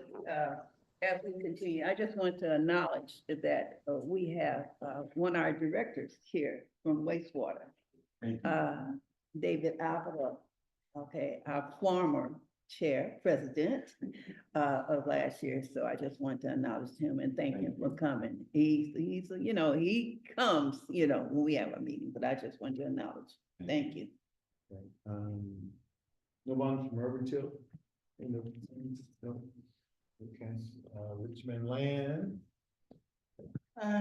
as we continue, I just want to acknowledge that we have one of our directors here from wastewater, David Avila, okay, our former president of last year. So I just want to acknowledge him and thank him for coming. He's you know, he comes, you know, when we have a meeting, but I just want to acknowledge. Thank you. No one from Urban Tilt? No. Okay, Richmond Land.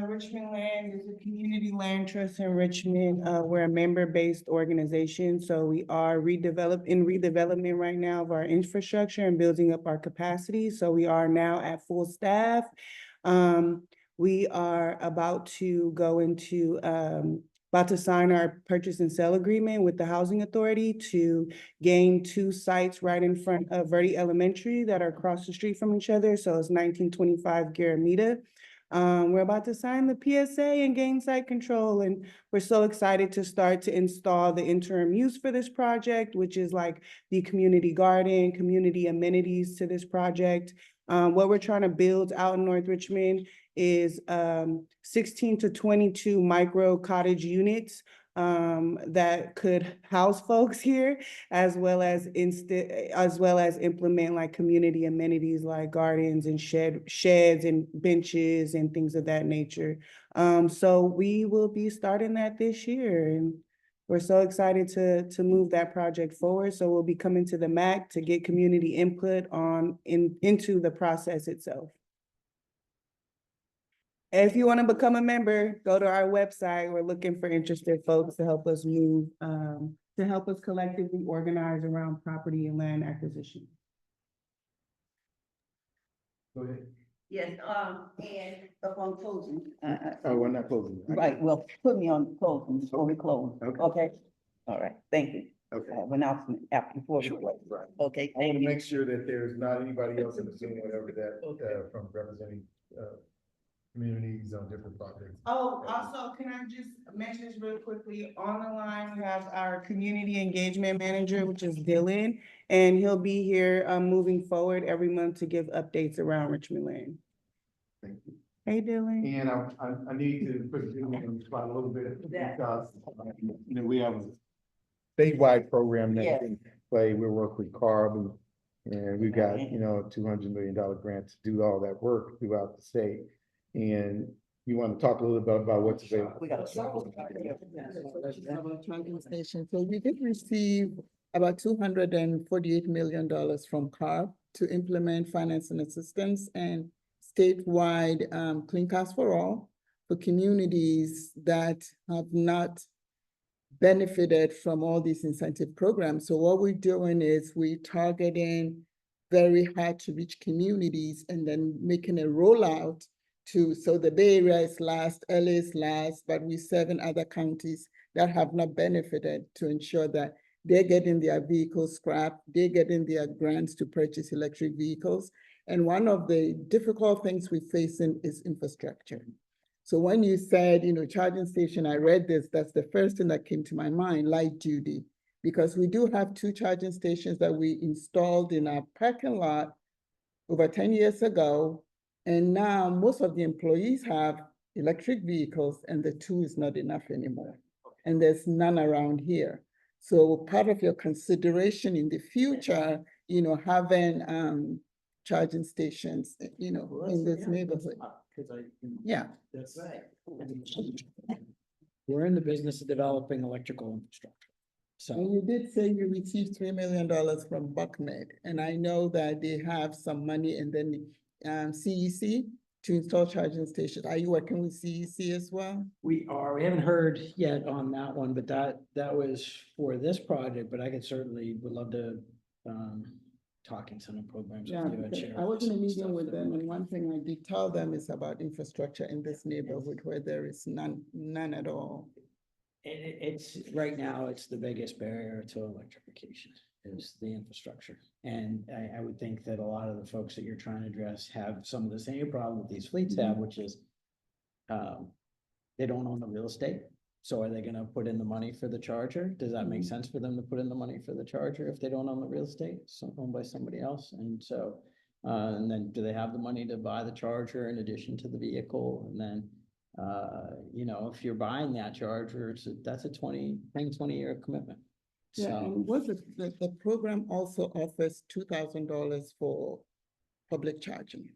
Richmond Land is a community land trust in Richmond. We're a member-based organization, so we are in redevelopment right now of our infrastructure and building up our capacity. So we are now at full staff. We are about to sign our purchase and sale agreement with the Housing Authority to gain 2 sites right in front of Verde Elementary that are across the street from each other. So it's 1925 Garamita. We're about to sign the PSA and gain site control, and we're so excited to start to install the interim use for this project, which is like the community garden, community amenities to this project. What we're trying to build out in North Richmond is 16 to 22 micro cottage units that could house folks here, as well as implement like community amenities like gardens and sheds and benches and things of that nature. So we will be starting that this year, and we're so excited to move that project forward. So we'll be coming to the MAC to get community input into the process itself. If you want to become a member, go to our website. We're looking for interested folks to help us move, to help us collectively organize around property and land acquisition. Go ahead. Yes, and upon closing. Oh, we're not closing. Right, well, put me on closing before we close. Okay. Okay? All right, thank you. Okay. I have an announcement after before we close. Right. Okay. I want thank to you. make sure that there's not anybody else in the Zoom, whatever that, from representing, communities on different projects. Oh, also, can I just mention this real quickly? On the line, we have our community engagement manager, which is Dylan, and he'll be here moving forward every month to give updates around Richmond Land. Thank you. Hey, Dylan. And I need to put you on the spot a little bit because, you know, we have a statewide program Yes. that can play. We work with CARB and we've got, you know, a $200 million grant to do all that work throughout the state. And you want to talk a little bit about what's available? We got a. Station. So we did receive about $248 million from CARB to implement financing assistance and statewide Clean Cost for All for communities that have not benefited from all these incentive programs. So what we're doing is we're targeting very hard to reach communities and then making a rollout to, so the Bay Area is last, LA is last, but we serve in other counties that have not benefited to ensure that they're getting their vehicles scrapped, they're getting their grants to purchase electric vehicles. And one of the difficult things we're facing is infrastructure. So when you said, charging station, I read this, that's the first thing that came to my mind, light duty. Because we do have 2 charging stations that we installed in our parking lot over 10 years ago. And now most of the employees have electric vehicles and the 2 is not enough anymore. And there's none around here. So part of your consideration in the future, having charging stations, in this neighborhood. Yeah. That's right. We're in the business of developing electrical infrastructure. So. And you did say you received $3 million from BuckMed, and I know that they have some money in the CEC to install charging stations. Are you working with CEC as well? We are, we haven't heard yet on that one, but that was for this project, but I would love to, talk incentive programs Yeah, with you and because share. I was in a some meeting stuff with that them, we- and one thing I did tell them is about infrastructure in this neighborhood where there is none at all. It's, right now, it's the biggest barrier to electrification is the infrastructure. And I would think that a lot of the folks that you're trying to address have some of the same problem that these fleets have, which is they don't own the real estate. So are they gonna put in the money for the charger? Does that make sense for them to put in the money for the charger if they don't own the real estate? So owned by somebody else. And so, and then do they have the money to buy the charger in addition to the vehicle? And then, if you're buying that charger, that's a 20-year commitment. Yeah, So, and what the program also offers $2,000 for public charging.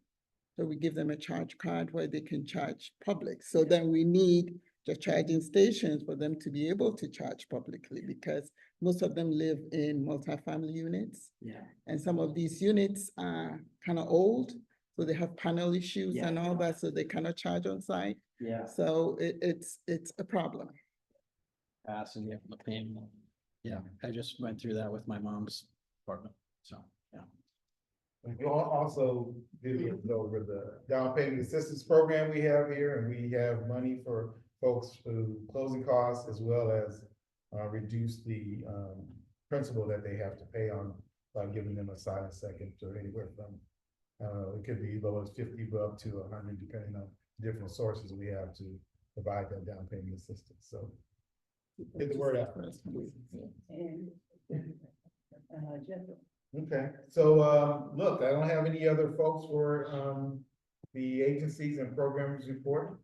So we give them a charge card where they can charge public. So then we need the charging stations for them to be able to charge publicly because most of them live in multifamily units. yeah. And some of these units are kind of old, so they have panel issues Yeah. and all that, so they cannot charge on site. Yeah. So it's a problem. So you have to pay. Yeah, I just went through that with my mom's apartment. So, yeah. We also did go over the down payment assistance program we have here, and we have money for folks who closing costs as well as reduce the principal that they have to pay on by giving them a silent second or anywhere from it could be low as 50 up to 100 depending on different sources we have to provide that down payment assistance. So get the word out. And, General. Okay, so look, I don't have any other folks for the agencies and programs report.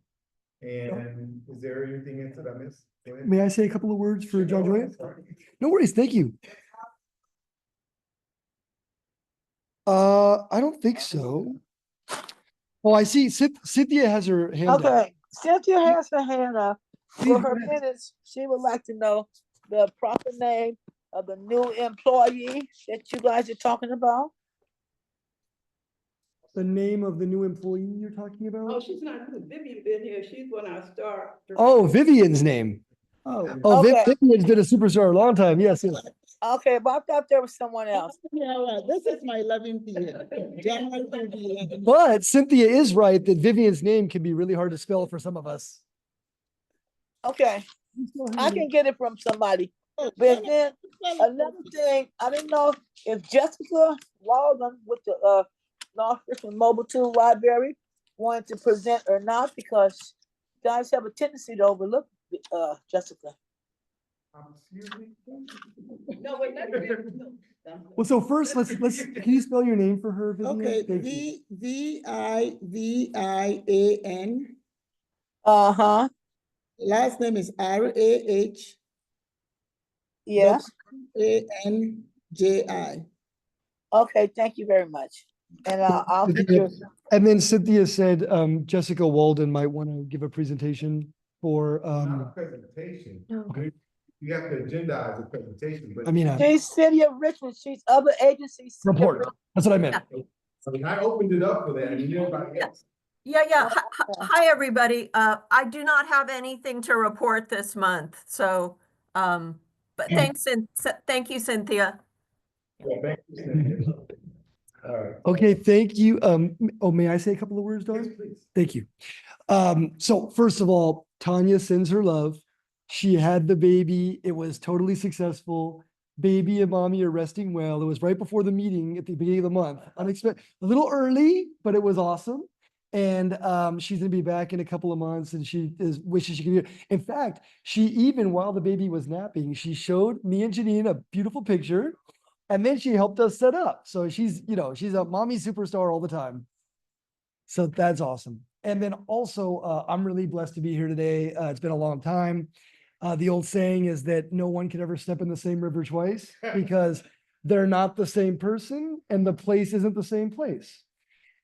And is there anything else that I missed? Go ahead. May I say a couple of words for John Go Joy? ahead, sorry. No worries, thank you. I don't think so. Oh, I see Cynthia has her hand up. Okay, Cynthia has her hand up. Please For go her ahead. minutes, she would like to know the proper name of the new employee that you guys are talking about. The name of the new employee you're talking Oh, about? she's not, Vivian been here, she's one of our star. Oh, Vivian's name. Oh. Oh, Okay. Vivian's been a superstar a long time. Yes, yes. Okay, but I thought there was someone else. Yeah, well, this is my 11th year. January will be 11. But Cynthia is right that Vivian's name can be really hard to spell for some of us. Okay, I can get it from somebody. But then another thing, I didn't know if Jessica Walden with the North Richmond Mobile Tool Library wanted to present or not, because guys have a tendency to overlook Jessica. No, wait, let me. Well, so first, let's, can you spell your name for her, Vivian? Okay, Thank you. Vivian. Uh-huh, Last name is RAH. yeah, ANJI. okay, thank you very much. And I'll get Cynthia- yours. And then Cynthia said Jessica Walden might want to give a presentation for Not a presentation. okay. You have to agendize the presentation, but. I mean, She's City of Richmond, she's other agencies. City of report. Richmond. That's what I meant. I mean, I opened it up for that, and everybody else. Yeah. Hi, everybody. I do not have anything to report this month, so, but thanks, and thank you, Cynthia. Yeah, thank you, Cynthia. All right. Okay, thank you. Oh, may I say a couple of words, Dawn? Yes, please. Thank you. So first of all, Tanya sends her love. She had the baby. It was totally successful. Baby and mommy are resting well. It was right before the meeting at the beginning of the month. Unexpected, a little early, but it was awesome. And she's gonna be back in a couple of months, and she wishes she could be here. In fact, she even while the baby was napping, she showed me and Janine a beautiful picture, and then she helped us set up. So she's a mommy superstar all the time. So that's awesome. And then also, I'm really blessed to be here today. It's been a long time. The old saying is that no one can ever step in the same river twice because they're not the same person and the place isn't the same place.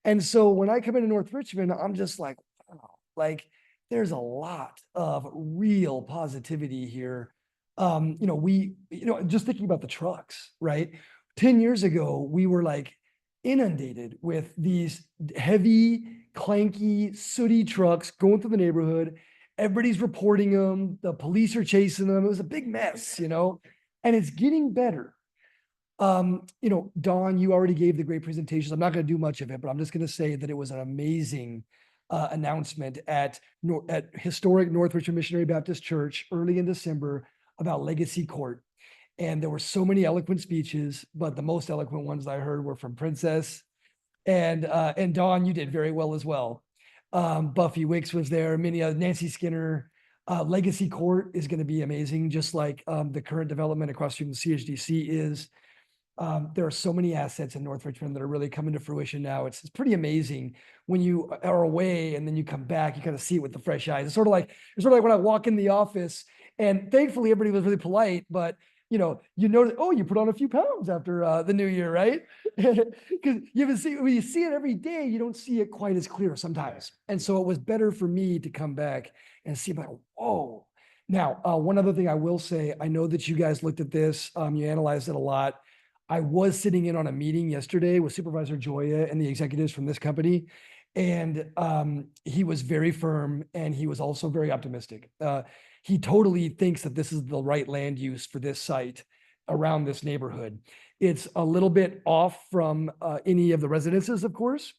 And so when I come into North Richmond, I'm just like, wow, like there's a lot of real positivity here. Just thinking about the trucks, right? 10 years ago, we were like inundated with these heavy, clanky, sooty trucks going through the neighborhood. Everybody's reporting them. The police are chasing them. It was a big mess, and it's getting better. Dawn, you already gave the great presentations. I'm not going to do much of it, but I'm just going to say that it was an amazing announcement at historic North Richmond Missionary Baptist Church early in December about Legacy Court. And there were so many eloquent speeches, but the most eloquent ones I heard were from Princess and Dawn. You did very well as well. Buffy Wicks was there, Nancy Skinner. Legacy Court is going to be amazing, just like the current development across from the CHDC is. There are so many assets in North Richmond that are really coming to fruition now. It's pretty amazing when you are away and then you come back, you kind of see it with the fresh eyes. It's sort of like when I walk in the office, and thankfully everybody was really polite, but you notice, oh, you put on a few pounds after the new year, right? Because when you see it every day, you don't see it quite as clear sometimes. And so it was better for me to come back and see, like, whoa. Now, one other thing I will say, I know that you guys looked at this, you analyzed it a lot. I was sitting in on a meeting yesterday with Supervisor Joya and the executives from this company, and he was very firm and he was also very optimistic. He totally thinks that this is the right land use for this site around this neighborhood. It's a little bit off from any of the residences, of course,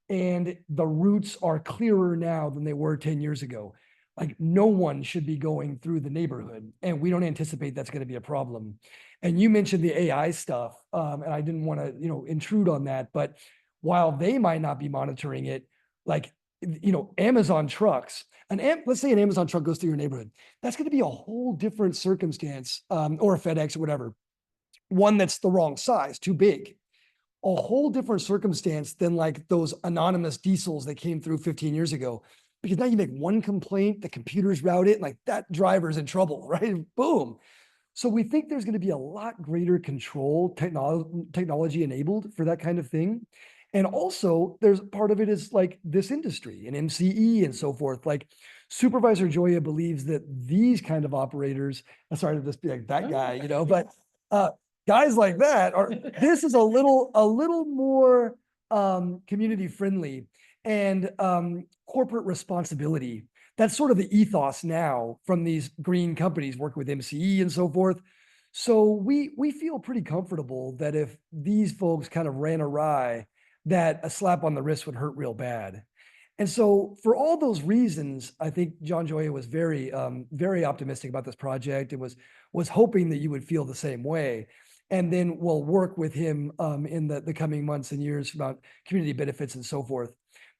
and the routes are clearer now than they were 10 years ago. Like no one should be going through the neighborhood, and we don't anticipate that's going to be a problem. And you mentioned the AI stuff, and I didn't want to, intrude on that, but while they might not be monitoring it, like, Amazon trucks, let's say an Amazon truck goes through your neighborhood, that's going to be a whole different circumstance, or a FedEx or whatever, one that's the wrong size, too big, a whole different circumstance than like those anonymous diesels that came through 15 years ago. Because now you make one complaint, the computers route it, and like that driver's in trouble, right? Boom. So we think there's going to be a lot greater control, technology enabled for that kind of thing. And also there's part of it is like this industry and MCE and so forth. Like Supervisor Joya believes that these kind of operators, I'm sorry to just be like that guy, but guys like that this is a little more community friendly and corporate responsibility. That's sort of the ethos now from these green companies working with MCE and so forth. So we feel pretty comfortable that if these folks kind of ran awry, that a slap on the wrist would hurt real bad. And so for all those reasons, I think John Joya was very, very optimistic about this project and was hoping that you would feel the same way. And then we'll work with him in the coming months and years about community benefits and so forth.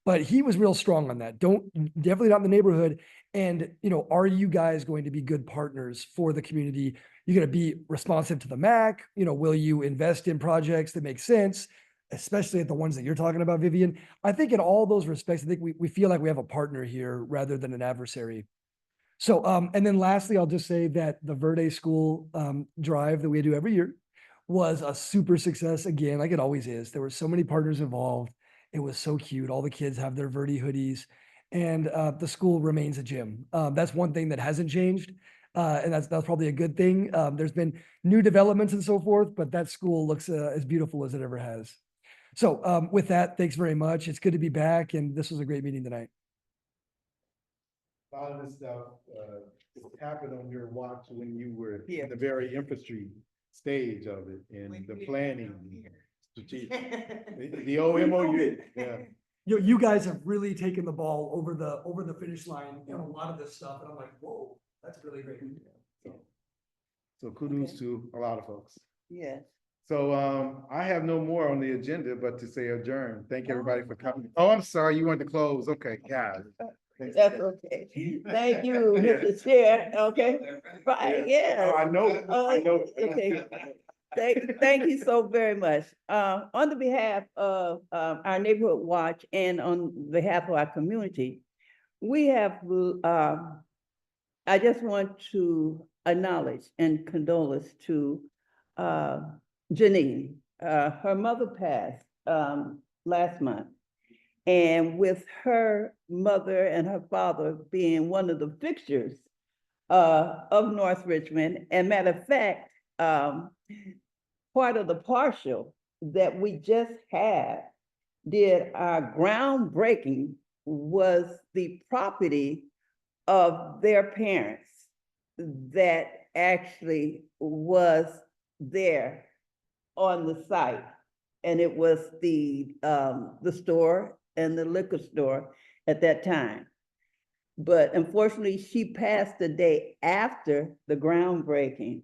But he was real strong on that. Definitely not in the neighborhood. And, are you guys going to be good partners for the community? You're going to be responsive to the MAC? Will you invest in projects that make sense, especially at the ones that you're talking about, Vivian? I think in all those respects, I think we feel like we have a partner here rather than an adversary. So, and then lastly, I'll just say that the Verde School drive that we do every year was a super success again, like it always is. There were so many partners involved. It was so cute. All the kids have their Verde hoodies, and the school remains a gym. That's one thing that hasn't changed. And that's probably a good thing. There's been new developments and so forth, but that school looks as beautiful as it ever has. So with that, thanks very much. It's good to be back, and this was a great meeting tonight. A lot of this stuff, happened on your watch when you were in the very infantry stage of it and the planning. The old MOU, yeah. You guys have really taken the ball over the finish line in a lot of this stuff, and I'm like, whoa, that's really great. So kudos to a lot of folks. Yes. So, I have no more on the agenda, but to say adjourn. Thank everybody for coming. Oh, I'm sorry, you wanted to close. Okay, yeah. That's okay. Thank you, Mr. Chair. Okay, right, yeah. Oh, I know, I know. Okay. Thank you so very much. On the behalf of, our Neighborhood Watch and on behalf of our community, we have, I just want to acknowledge and condolence to, Janine. Her mother passed, last month. And with her mother and her father being one of the fixtures, of North Richmond, and matter of fact, part of the partial that we just had did our groundbreaking was the property of their parents that actually was there on the site. And it was the store and the liquor store at that time. But unfortunately, she passed the day after the groundbreaking.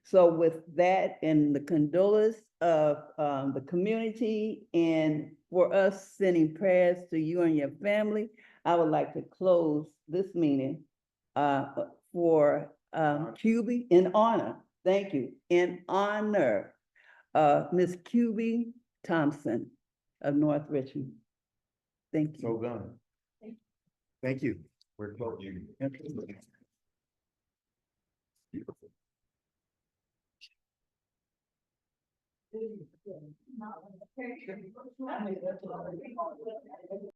So with that and the condolence of the community and for us sending prayers to you and your family, I would like to close this meeting for QB in honor, thank you, in honor of Miss QB Thompson of North Richmond. Thank you. So done. Thank you. We're closing. Beautiful.